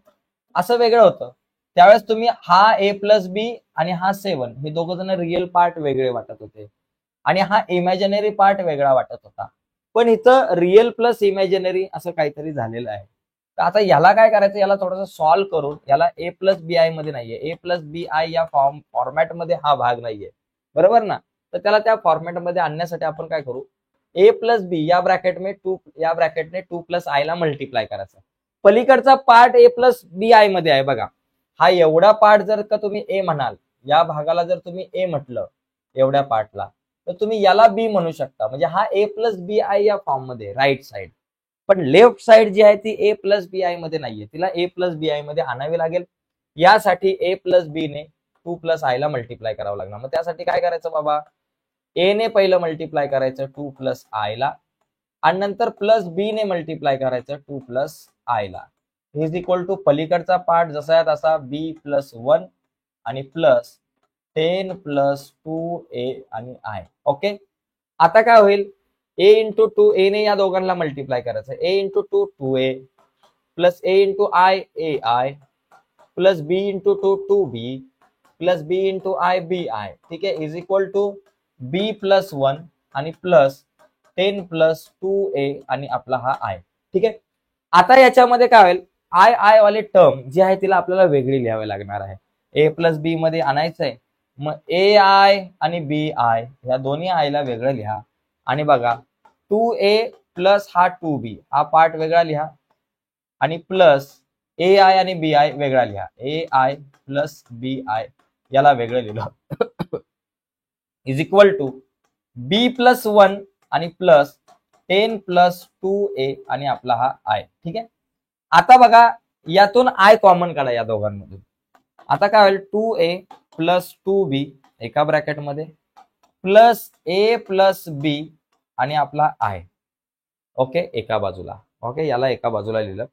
असं वेगळं होतं. त्यावेळेस तुम्ही हा ए प्लस बी आणि हा 7 हे दोघं जण रिअल पार्ट वेगळे वाटत होते, आणि हा इमॅजिनरी पार्ट वेगळा वाटत होता. पण इथं रिअल प्लस इमॅजिनरी असं काहीतरी झालेलं आहे. तर आता याला काय करायचं, याला थोडंसं सॉल्व्ह करून, याला ए प्लस बी आय मध्ये नाहीये, ए प्लस बी आय या फॉर्मॅटमध्ये हा भाग नाहीये, बरोबर ना. तर त्याला त्या फॉर्मॅटमध्ये आणण्यासाठी आपण काय करू, ए प्लस बी या ब्रॅकेटने 2 प्लस आय ला मल्टिप्लाय करायचं. पलीकडचा part a plus b i मध्ये आहे बघा, हा एवढा पार्ट जर का तुम्ही ए म्हणाल, या भागाला जर तुम्ही ए म्हटलं एवढ्या पार्टला, तर तुम्ही याला बी म्हणू शकता. म्हणजे हा ए प्लस बी आय या फॉर्म मध्ये राईट साइड. पण लेफ्ट साइड जी आहे ती ए प्लस बी आय मध्ये नाहीये, तिला ए प्लस बी आय मध्ये आणावी लागेल. यासाठी ए प्लस बी ने 2 प्लस आय ला मल्टिप्लाय करावं लागणार. मग त्यासाठी काय करायचं बाबा, ए ने पहिलं मल्टिप्लाय करायचं 2 प्लस आय ला, आणि नंतर प्लस बी ने मल्टिप्लाय करायचं 2 प्लस आय ला. इज इक्वल टू पलीकडचा पार्ट जसा आहे तसा बी प्लस 1 आणि प्लस 10 प्लस 2a आणि आय. ओके, आता काय होईल, ए इंटू 2 ए ने या दोघांना मल्टिप्लाय करायचं, a into 2 2a plus a into i a i plus b into 2 2b plus b into i b i. ठीक आहे, is equal to b plus 1 आणि प्लस 10 प्लस 2a आणि आपला हा आय. ठीक आहे, आता याच्यामध्ये काय होईल, आय आय वाले टर्म जी आहे तिला आपल्याला वेगळी लिहावी लागणार आहे. ए प्लस बी मध्ये आणायचंय, मग ए आय आणि बी आय या दोन्ही आयला वेगळं लिहा. आणि बघा 2a प्लस हा 2b हा पार्ट वेगळा लिहा, आणि प्लस ए आय आणि बी आय वेगळा लिहा, a i plus b i याला वेगळं लिहिलं. Is equal to b plus 1 आणि प्लस 10 प्लस 2a आणि आपला हा आय. ठीक आहे, आता बघा यातून आय कॉमन काढा या दोघांमधून. आता काय होईल, 2a प्लस 2b एका ब्रॅकेटमध्ये प्लस ए प्लस बी आणि आपला आय. ओके, एका बाजूला. ओके, याला एका बाजूला लिहिलं,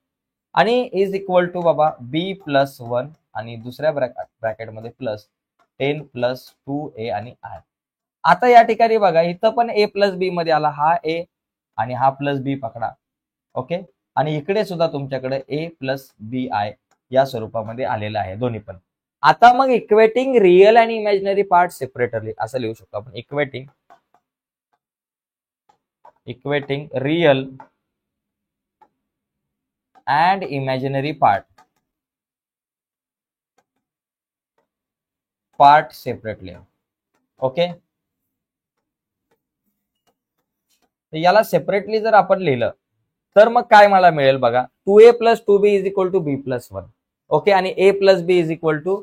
आणि इज इक्वल टू बाबा बी प्लस 1 आणि दुसऱ्या ब्रॅकेटमध्ये प्लस 10 प्लस 2a आणि आय. आता या ठिकाणी बघा इथं पण ए प्लस बी मध्ये आला, हा ए आणि हा प्लस बी पकडा. ओके, आणि इकडे सुद्धा तुमच्याकडे ए प्लस बी आय या स्वरूपामध्ये आलेलं आहे दोन्ही पण. आता मग इक्वेटिंग रिअल आणि इमॅजिनरी पार्ट सेपरेटली असं लिहू शकतो आपण, equating real and imaginary part separately. Okay, याला सेपरेटली जर आपण लिहिलं तर मग काय मला मिळेल बघा, 2a plus 2b is equal to b plus 1. Okay, आणि a plus B is equal to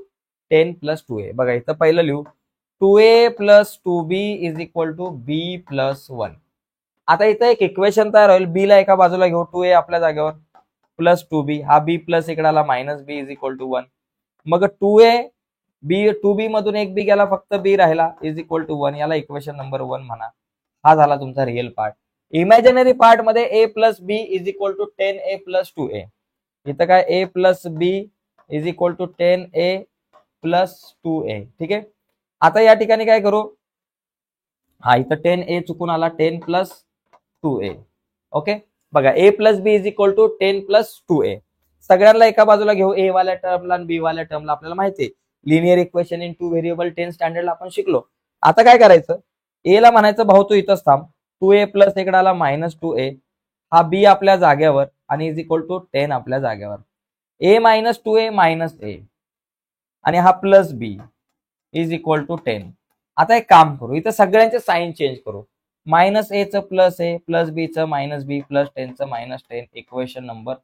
10 plus 2a. बघा इथं पहिलं लिहू, 2a plus 2b is equal to b plus 1. आता इथं एक इक्वेशन तयार होईल, बी ला एका बाजूला घेऊ, 2a आपल्या जागेवर प्लस 2b, हा b प्लस इकडाला minus b is equal to 1. मग 2a बी 2b मधून एक बी गेला, फक्त b राहिला, इज इक्वल टू 1. याला इक्वेशन नंबर 1 म्हणा. हा झाला तुमचा रिअल पार्ट. इमॅजिनरी पार्ट मध्ये a plus B is equal to 10a plus 2a. इथं काय, a plus B is equal to 10a +2a. ठीक आहे. आता या ठिकाणी काय करू, हा इथं 10a चुकून आला, 10+2a. ओके, बघा a + b = 10+2a. सगळ्यांना एका बाजूला घेऊ, a वाल्या टर्मला आणि b वाल्या टर्मला. आपल्याला माहिती आहे लिनियर इक्वेशन इन 2 व्हेरिएबल 10 स्टँडर्डला आपण शिकलो. आता काय करायचं, a ला म्हणायचं भाऊ तू इथंच थांब, 2a प्लस इकडे आला -2a, हा b आपल्या जागेवर आणि इज इक्वल टू 10 आपल्या जागेवर. a - 2a - a आणि हा plus b is equal to 10. आता एक काम करू, इथं सगळ्यांचे साइन चेंज करू. -a चं +a, प्लस b चं -b, प्लस 10 चं -10, इक्वेशन नंबर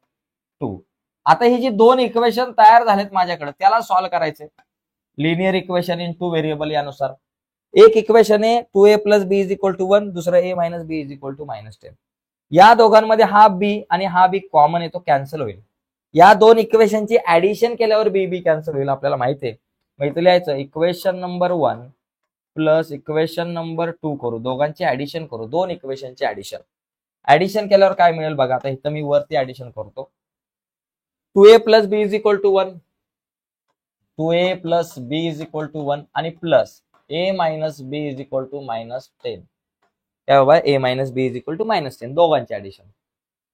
2. आता ही जी दोन इक्वेशन तयार झालेत माझ्याकडे, त्याला सॉल्व्ह करायचे लिनियर इक्वेशन इन 2 व्हेरिएबल यानुसार. एक इक्वेशन आहे 2a + b = 1, दुसरं a - b = -10. या दोघांमध्ये हा b आणि हा b कॉमन आहे, तो कॅन्सल होईल. या दोन इक्वेशनची ऍडिशन केल्यावर b कॅन्सल होईल, आपल्याला माहिती आहे. मग इथे लिहायचं equation number 1 plus equation number 2 करू, दोघांची ऍडिशन करू, दोन इक्वेशनची ऍडिशन केल्यावर काय मिळेल बघा. आता इथं मी वरती ऍडिशन करतो. 2a + b = 1, 2a + b = 1 आणि प्लस a - b = -10. काय बाबा, a - b = -10, दोघांची addition.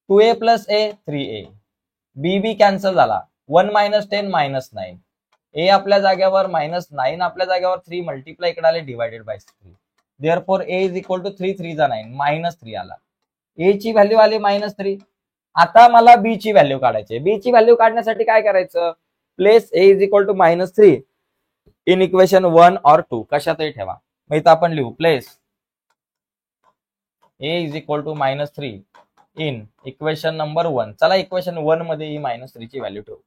2a + a 3a, b cancel झाला, 1 - 10 -9, a आपल्या जागेवर -9 आपल्या जागेवर 3 मल्टिप्लाय इकडे आले डिवायडेड बाय 3. देअरफॉर a = 3 3 जा 9, -3 आला. a ची व्हॅल्यू आली -3. आता मला b ची व्हॅल्यू काढायची. b ची व्हॅल्यू काढण्यासाठी काय करायचं, प्लेस a = -3 इन इक्वेशन 1 और 2, कशातही ठेवा. मग इथं आपण लिहू place a = -3 in equation number 1. चला इक्वेशन 1 मध्ये ही -3 ची व्हॅल्यू ठेवू.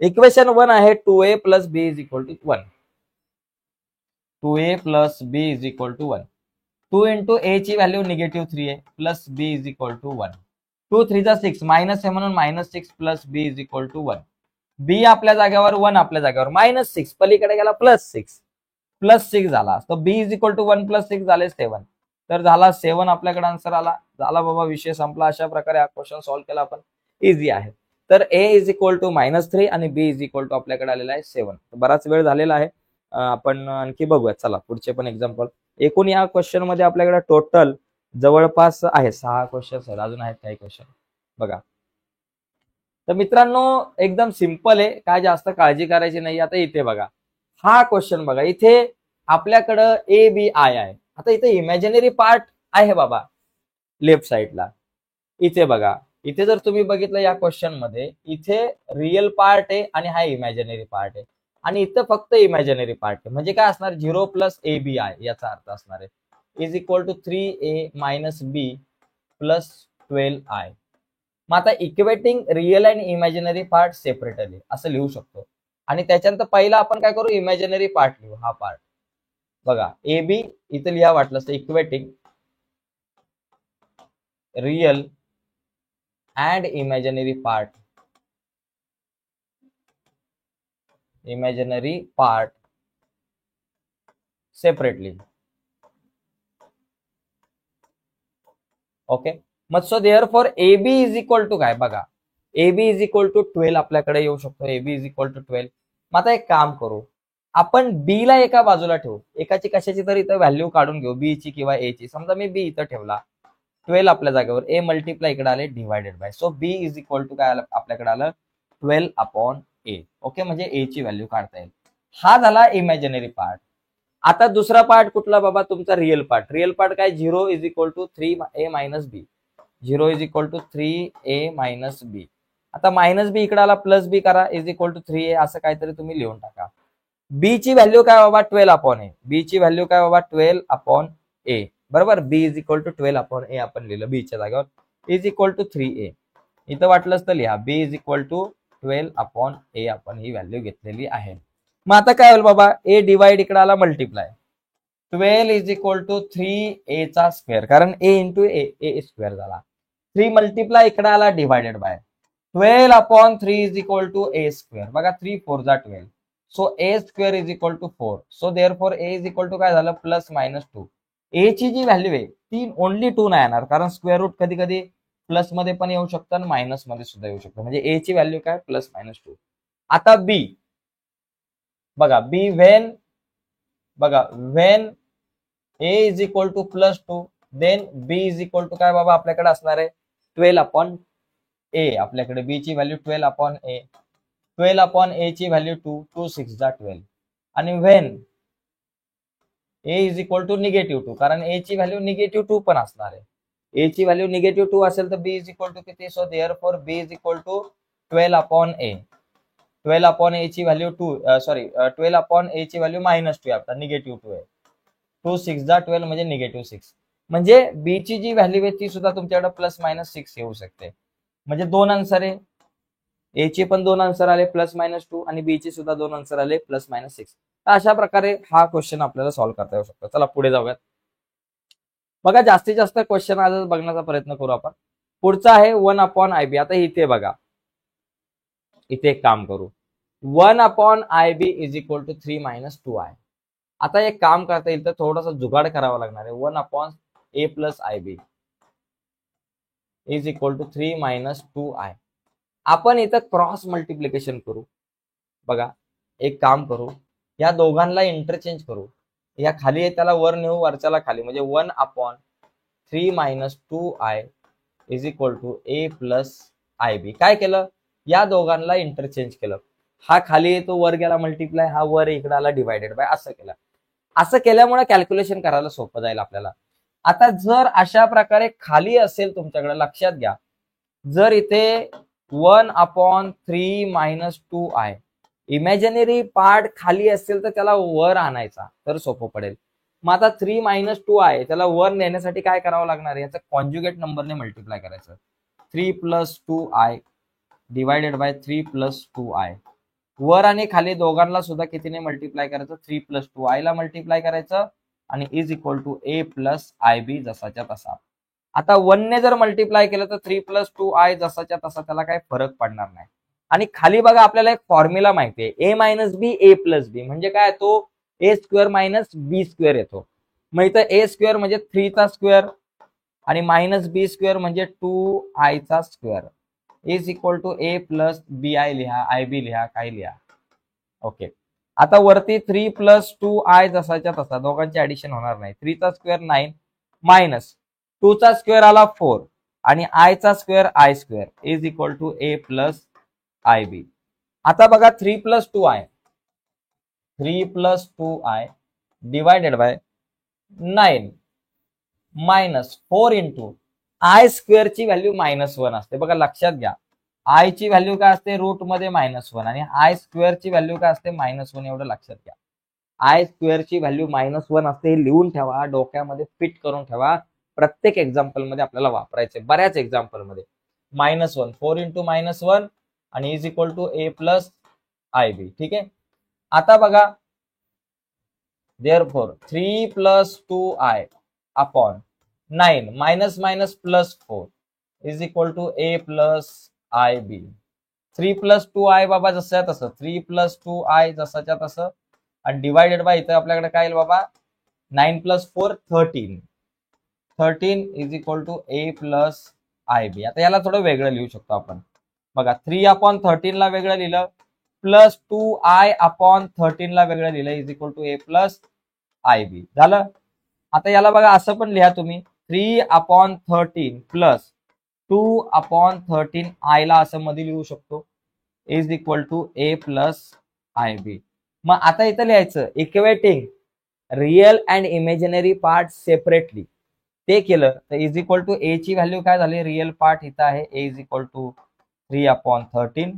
इक्वेशन 1 आहे 2a + b = 1. 2a + b = 1. 2 × a ची व्हॅल्यू -3 आहे, प्लस b = 1. 2 3 जा 6, मायनस आहे म्हणून -6 प्लस b = 1. b आपल्या जागेवर 1 आपल्या जागेवर -6, पलीकडे गेला +6 झाला. तर b = 1 + 6 झाले 7. तर झाला 7 आपल्याकडे आन्सर आला. झाला बाबा, विषय संपला. अशा प्रकारे हा क्वेश्चन सॉल्व्ह केला आपण. इझी आहे. तर a = -3 आणि b = आपल्याकडे आलेला आहे 7. बराच वेळ झालेला आहे, आपण आणखी बघूया. चला पुढचे पण एक्झाम्पल. एकूण या क्वेश्चन मध्ये आपल्याकडे टोटल जवळपास आहे 6 क्वेश्चन्स आहेत, अजून आहेत काही क्वेश्चन बघा. तर मित्रांनो एकदम सिंपल आहे, काय जास्त काळजी करायची नाही. आता इथे बघा, हा क्वेश्चन बघा, इथे आपल्याकडं ए बी आय आहे. आता इथे इमॅजिनरी पार्ट आहे बाबा लेफ्ट साइडला. इथे बघा, इथे जर तुम्ही बघितलं या क्वेश्चन मध्ये, इथे रिअल पार्ट आहे आणि हा इमॅजिनरी पार्ट आहे, आणि इथं फक्त इमॅजिनरी पार्ट आहे. म्हणजे काय असणार, 0 + ABI याचा अर्थ असणार आहे is equal to 3a - b + 12i. मग आता equating real and imaginary part separately असं लिहू शकतो. आणि त्याच्यानंतर पहिला आपण काय करू, इमॅजिनरी पार्ट लिहू. हा पार्ट बघा, ए बी इथं लिहा वाटलं तर equating real and imaginary part separately. Okay, मग so therefore a b is equal to काय बघा, a b is equal to 12 आपल्याकडे येऊ शकतो. A b is equal to 12. मग आता एक काम करू, आपण बी ला एका बाजूला ठेवू, एकाची कशाची तरी इथं व्हॅल्यू काढून घेऊ, बी ची किंवा ए ची. समजा मी बी इथं ठेवला, 12 आपल्या जागेवर, ए मल्टिप्लाय इकडे आले divided by. So b is equal to काय आलं आपल्याकडे आलं, 12/a. ओके, म्हणजे ए ची व्हॅल्यू काढता येईल. हा झाला इमॅजिनरी पार्ट. आता दुसरा पार्ट कुठला बाबा, तुमचा रिअल पार्ट. रिअल पार्ट काय, 0 is equal to 3a - b. 0 is equal to 3a - b. आता -b इकडे आला, प्लस b करा, इज इक्वल टू 3a, असं काहीतरी तुम्ही लिहून टाका. b ची व्हॅल्यू काय बाबा, 12/a. b ची व्हॅल्यू काय बाबा, 12/a. बरोबर, b is equal to 12/a आपण लिहिलं b च्या जागेवर, इज इक्वल टू 3a. इथं वाटलंच तर लिहा, b is equal to 12/a आपण ही व्हॅल्यू घेतलेली आहे. मग आता काय होईल बाबा, a डिवाइड इकडे आला multiply, 12 is equal to 3a चा स्क्वेअर, कारण a इंटू a स्क्वेअर झाला. 3 मल्टिप्लाय इकडे आला divided by 12/3 is equal to a square. बघा 3 4 जा 12. So a square is equal to 4. So therefore a is equal to काय झालं, +-2. a ची जी व्हॅल्यू आहे ती ओनली 2 नाही येणार, कारण स्क्वेअर रूट कधी कधी प्लस मध्ये पण येऊ शकतं आणि मायनस मध्ये सुद्धा येऊ शकतं. म्हणजे a ची व्हॅल्यू काय, +-2. आता b बघा बी व्हेन, बघा when a is equal to +2 then b is equal to काय बाबा आपल्याकडे असणार आहे 12/a. आपल्याकडे बी ची व्हॅल्यू 12/a, 12/a ची व्हॅल्यू 2, 2 6 जा 12. आणि when a is equal to -2 कारण ए ची व्हॅल्यू -2 पण असणार आहे. ए ची व्हॅल्यू -2 असेल तर बी इज इक्वल टू किती? So therefore b is equal to 12/a. 12/a ची व्हॅल्यू 2 सॉरी 12/a ची व्हॅल्यू -2 आता -2 आहे. 2 6 जा 12 म्हणजे -6. म्हणजे बी ची जी व्हॅल्यू आहे ती सुद्धा तुमच्याकडे +-6 येऊ शकते. म्हणजे दोन आन्सर आहे. ए चे पण दोन आन्सर आले +-2 आणि बी चे सुद्धा दोन आन्सर आले +-6. तर अशा प्रकारे हा क्वेश्चन आपल्याला सॉल्व्ह करता येऊ शकतो. चला पुढे जाऊयात. बघा जास्तीत जास्त क्वेश्चन आज बघण्याचा प्रयत्न करू आपण. पुढचा आहे 1/IB. आता इथे बघा, इथे एक काम करू. 1/IB is equal to 3 - 2i. आता एक काम करता येईल तर थोडासा जुगाड करावा लागणार आहे. 1/a + IB is equal to 3 - 2i. आपण इथं क्रॉस मल्टिप्लिकेशन करू. बघा एक काम करू, या दोघांना इंटरचेंज करू. या खाली आहे त्याला वर नेऊ, वरच्याला खाली, म्हणजे 1/3 - 2i is equal to a + IB. काय केलं? या दोघांना इंटरचेंज केलं. हा खाली येतो, वर गेला मल्टिप्लाय, हा वर इकडे आला डिवायडेड बाय, असं केलं. असं केल्यामुळे कॅल्क्युलेशन करायला सोपं जाईल आपल्याला. आता जर अशा प्रकारे खाली असेल तुमच्याकडे, लक्षात घ्या, जर इथे 1/3 - 2i इमॅजिनरी पार्ट खाली असेल तर त्याला वर आणायचा तर सोपं पडेल. मग आता 3 - 2i त्याला वर नेण्यासाठी काय करावं लागणार आहे? याचं कॉन्ज्युगेट नंबरने मल्टिप्लाय करायचं. 3 + 2i डिवायडेड बाय 3 + 2i. वर आणि खाली दोघांना सुद्धा कितीने मल्टिप्लाय करायचं? 3 + 2i ला मल्टिप्लाय करायचं आणि is equal to a + IB जसाच्या तसा. आता 1 ने जर मल्टिप्लाय केलं तर 3 + 2i जसाच्या तसा, त्याला काही फरक पडणार नाही. आणि खाली बघा आपल्याला एक फॉर्म्युला माहिती आहे, a - b a + b म्हणजे काय? तो a² - b² येतो. मग इथं a² म्हणजे 3 चा स्क्वेअर आणि -b² म्हणजे 2i चा square is equal to a + bi लिहा, IB लिहा, काही लिहा. ओके. आता वरती 3 + 2i जसाच्या तसा, दोघांची ऍडिशन होणार नाही. 3 चा स्क्वेअर 9 मायनस 2 चा स्क्वेअर आला 4 आणि i चा square i² is equal to a + IB. आता बघा 3 + 2i divided by 9 minus 4 into i² ची व्हॅल्यू -1 असते. बघा लक्षात घ्या, आय ची व्हॅल्यू काय असते? रूट मध्ये -1 आणि i² ची व्हॅल्यू काय असते? -1. एवढं लक्षात घ्या. i² ची व्हॅल्यू -1 असते. हे लिहून ठेवा, डोक्यामध्ये फिट करून ठेवा. प्रत्येक एक्झाम्पल मध्ये आपल्याला वापरायचे, बऱ्याच एक्झाम्पल मध्ये. -1 4 इंटू -1 आणि is equal to a + IB. ठीक आहे. आता बघा, therefore 3 + 2i upon 9 minus +4 is equal to a + IB. 3 + 2i बाबा जसं तसं, 3 + 2i जसाच्या तसं आणि डिवायडेड बाय इथं आपल्याकडे काय येईल बाबा? 9 + 4 13 is equal to a + IB. आता याला थोडं वेगळं लिहू शकतो आपण. बघा 3/13 ला वेगळं लिहिलं, प्लस 2i/13 ला वेगळं लिहिलं is equal to a + IB. झालं. आता याला बघा असं पण लिहा तुम्ही, 3/13 प्लस 2/13 i ला असं मध्ये लिहू शकतो is equal to a + IB. मग आता इथं लिहायचं equating real and imaginary part separately. ते केलं तर इज इक्वल टू a ची व्हॅल्यू काय झाली? रिअल पार्ट इथं आहे a is equal to 3/13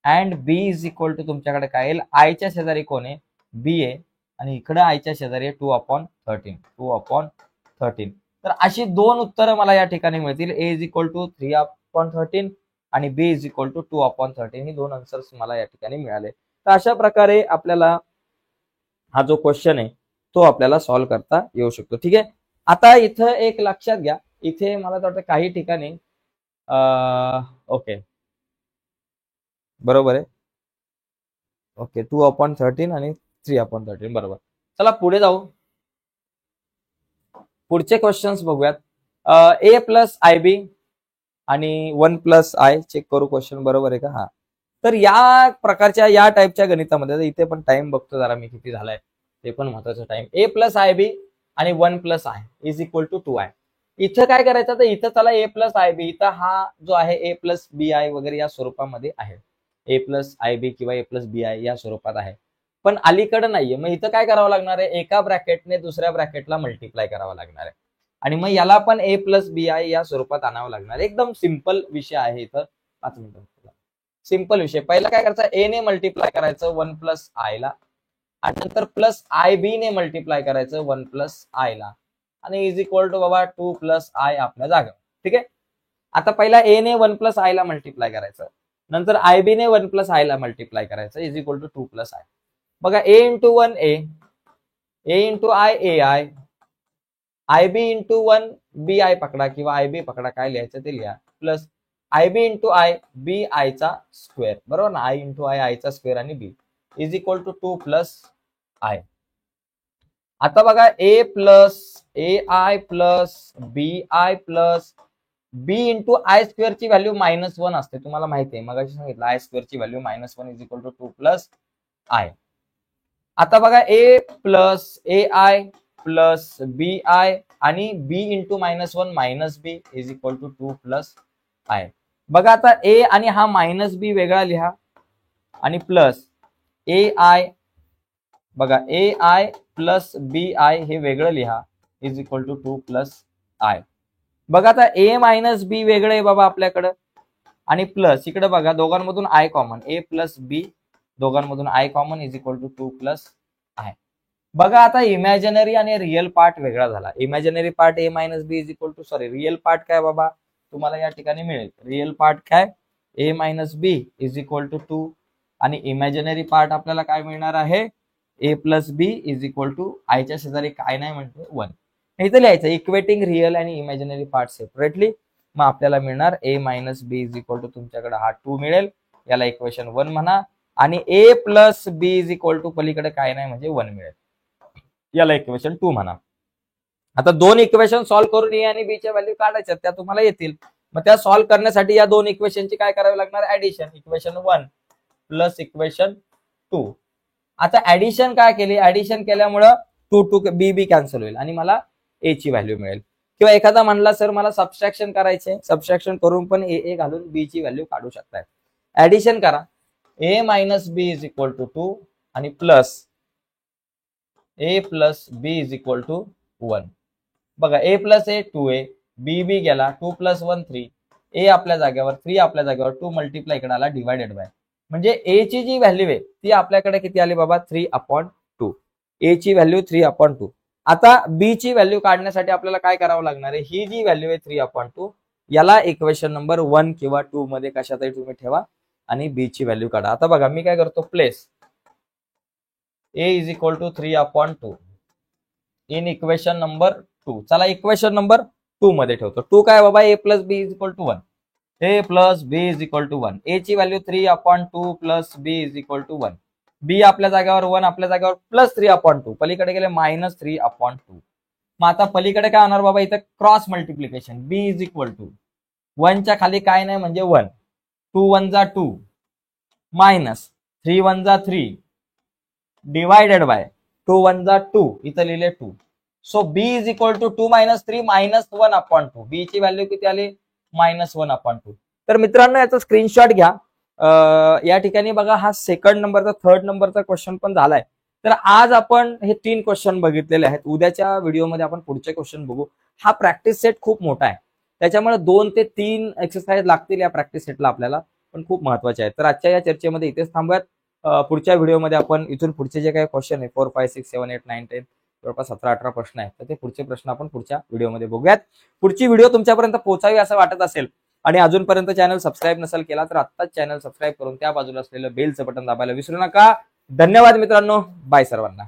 and b is equal to तुमच्याकडे काय येईल? i च्या शेजारी कोण आहे? b आहे आणि इकडे i च्या शेजारी आहे 2/13. तर अशी दोन उत्तरं मला या ठिकाणी मिळतील. a इज इक्वल टू 3/13 आणि b इज इक्वल टू 2/13. ही दोन आन्सर्स मला या ठिकाणी मिळाले. तर अशा प्रकारे आपल्याला हा जो क्वेश्चन आहे तो आपल्याला सॉल्व्ह करता येऊ शकतो. ठीक आहे. आता इथं एक लक्षात घ्या, इथे मला वाटतं काही ठिकाणी ओके बरोबर आहे. ओके 2/13 आणि 3/13 बरोबर. चला पुढे जाऊ, पुढचे क्वेश्चन्स बघूयात. a + IB आणि 1 + i चेक करू क्वेश्चन बरोबर आहे का? हा तर या प्रकारच्या या टाईपच्या गणितामध्ये इथे पण टाइम बघतो जरा मी किती झालाय, ते पण महत्वाचं time. A plus i b आणि 1 plus i is equal to 2 i. इथं काय करायचं, तर इथं चला ए प्लस आय बी, इथं हा जो आहे ए प्लस बी आय वगैरे या स्वरूपामध्ये आहे, ए प्लस आय बी किंवा ए प्लस बी आय या स्वरूपात आहे, पण अलीकडे नाहीये. मग इथं काय करावं लागणार आहे, एका ब्रॅकेटने दुसऱ्या ब्रॅकेटला मल्टिप्लाय करावं लागणार आहे आणि मग याला पण ए प्लस बी आय या स्वरूपात आणावं लागणार आहे. एकदम सिंपल विषय आहे इथं. 5 मिनिटं सिंपल विषय. पहिला काय करायचं, ए ने मल्टिप्लाय करायचं 1 प्लस आय ला आणि नंतर प्लस आय बी ने मल्टिप्लाय करायचं 1 प्लस आय ला आणि इज इक्वल टू बाबा 2 प्लस आय आपल्या जागा. ठीक आहे. आता पहिला ए ने 1 प्लस आय ला मल्टिप्लाय करायचं, नंतर आय बी ने 1 प्लस आय ला मल्टिप्लाय करायचं is equal to 2 plus i. बघा a into 1 a into i a i b into 1 b i पकडा किंवा आय बी पकडा, काय लिहायचं ते लिहा, plus i b into i b i चा स्क्वेअर, बरोबर ना, आय इंटू आय चा स्क्वेअर आणि b is equal to 2 plus i. आता बघा ए plus a i plus b I plus b into i square ची व्हॅल्यू -1 असते, तुम्हाला माहिती आहे, मग सांगितलं आय स्क्वेअर ची value -1 is equal to 2 plus i. आता बघा ए plus a i plus b i आणि b into -1 minus B is equal to 2 plus i. बघा आता ए आणि हा मायनस बी वेगळा लिहा आणि प्लस ए आय, बघा a i plus b i हे वेगळं लिहा is equal to 2 plus i. बघा आता ए मायनस बी वेगळं आहे बाबा आपल्याकडं आणि प्लस इकडे बघा दोघांमधून i common, a plus b दोघांमधून i common is equal to 2 plus i. बघा आता इमॅजिनरी आणि रिअल पार्ट वेगळा झाला. Imaginary part a minus B is equal to, sorry real part काय बाबा तुम्हाला या ठिकाणी मिळेल, रिअल पार्ट काय a minus B is equal to 2 आणि इमॅजिनरी पार्ट आपल्याला काय मिळणार आहे, a plus B is equal to आयच्या शेजारी काय नाही म्हणतो 1. इथं लिहायचं इक्वेटिंग रिअल आणि इमॅजिनरी पार्ट सेपरेटली. मग आपल्याला मिळणार a minus B is equal to, तुमच्याकडे हा 2 मिळेल, याला इक्वेशन 1 म्हणा आणि a plus B is equal to पलीकडे काय नाही म्हणजे 1 मिळेल, याला इक्वेशन 2 म्हणा. आता दोन इक्वेशन सॉल्व्ह करून ए आणि बी च्या व्हॅल्यू काढायच्या, त्या तुम्हाला येतील. मग त्या सॉल्व्ह करण्यासाठी या दोन इक्वेशनची काय करावी लागणार, ऍडिशन, इक्वेशन 1 प्लस इक्वेशन 2. आता ऍडिशन काय केली, ऍडिशन केल्यामुळं 2 बी बी कॅन्सल होईल आणि मला ए ची व्हॅल्यू मिळेल. किंवा एखादा म्हणला सर मला सबस्ट्रॅक्शन करायचे, सबस्ट्रॅक्शन करून पण ए घालून बी ची व्हॅल्यू काढू शकताय. ऍडिशन करा, a minus B is equal to 2 आणि plus a plus B is equal to 1. बघा ए प्लस ए 2a, बी बी गेला 2 प्लस 1 3, ए आपल्या जागेवर 3 आपल्या जागेवर 2 मल्टिप्लाय इकडे आला डिवायडेड बाय, म्हणजे ए ची जी व्हॅल्यू आहे ती आपल्याकडे किती आली बाबा 3/2. ए ची व्हॅल्यू 3/2. आता बी ची व्हॅल्यू काढण्यासाठी आपल्याला काय करावं लागणार आहे, ही जी व्हॅल्यू आहे 3/2 याला इक्वेशन नंबर 1 किंवा 2 मध्ये कशातही तुम्ही ठेवा आणि बी ची व्हॅल्यू काढा. आता बघा मी काय करतो, place a is equal to 3/2 in equation number 2. चला इक्वेशन नंबर 2 मध्ये ठेवतो. 2 काय बाबा, ए plus B is equal to 1, a plus B is equal to 1, a ची value 3/2 plus B is equal to 1, b आपल्या जागेवर 1 आपल्या जागेवर प्लस 3/2, पलीकडे गेले -3/2. मग आता पलीकडे काय होणार बाबा, इथं cross multiplication, b is equal to 1 च्या खाली काय नाही म्हणजे 1, 2 1 जा 2 मायनस 3 1 जा 3 डिवायडेड बाय 2 1 जा 2, इथं लिहिले 2. So b is equal to 2 minus 3 -1/2. B ची व्हॅल्यू किती आली -1/2. तर मित्रांनो याचा स्क्रीनशॉट घ्या. या ठिकाणी बघा हा सेकंड नंबरचा, थर्ड नंबरचा क्वेश्चन पण झालाय. तर आज आपण हे 3 क्वेश्चन बघितलेले आहेत. उद्याच्या व्हिडिओमध्ये आपण पुढचे क्वेश्चन बघू. हा प्रॅक्टिस सेट खूप मोठा आहे, त्याच्यामुळे 2 ते 3 एक्सरसाइज लागतील या प्रॅक्टिस सेटला आपल्याला, पण खूप महत्वाचे आहेत. तर आजच्या या चर्चेमध्ये इथेच थांबूयात. पुढच्या व्हिडिओमध्ये आपण इथून पुढचे जे काही क्वेश्चन आहे 4 5 6 7 8 9 10 जवळपास 17-18 प्रश्न आहेत, तर ते पुढचे प्रश्न आपण पुढच्या व्हिडिओमध्ये बघूयात. पुढची व्हिडिओ तुमच्यापर्यंत पोहोचावी असं वाटत असेल आणि अजूनपर्यंत चॅनल सबस्क्राईब नसेल केला तर आत्ताच चॅनल सबस्क्राईब करून त्या बाजूला असलेलं बेलचं बटन दाबायला विसरू नका. धन्यवाद मित्रांनो, बाय सर्वांना.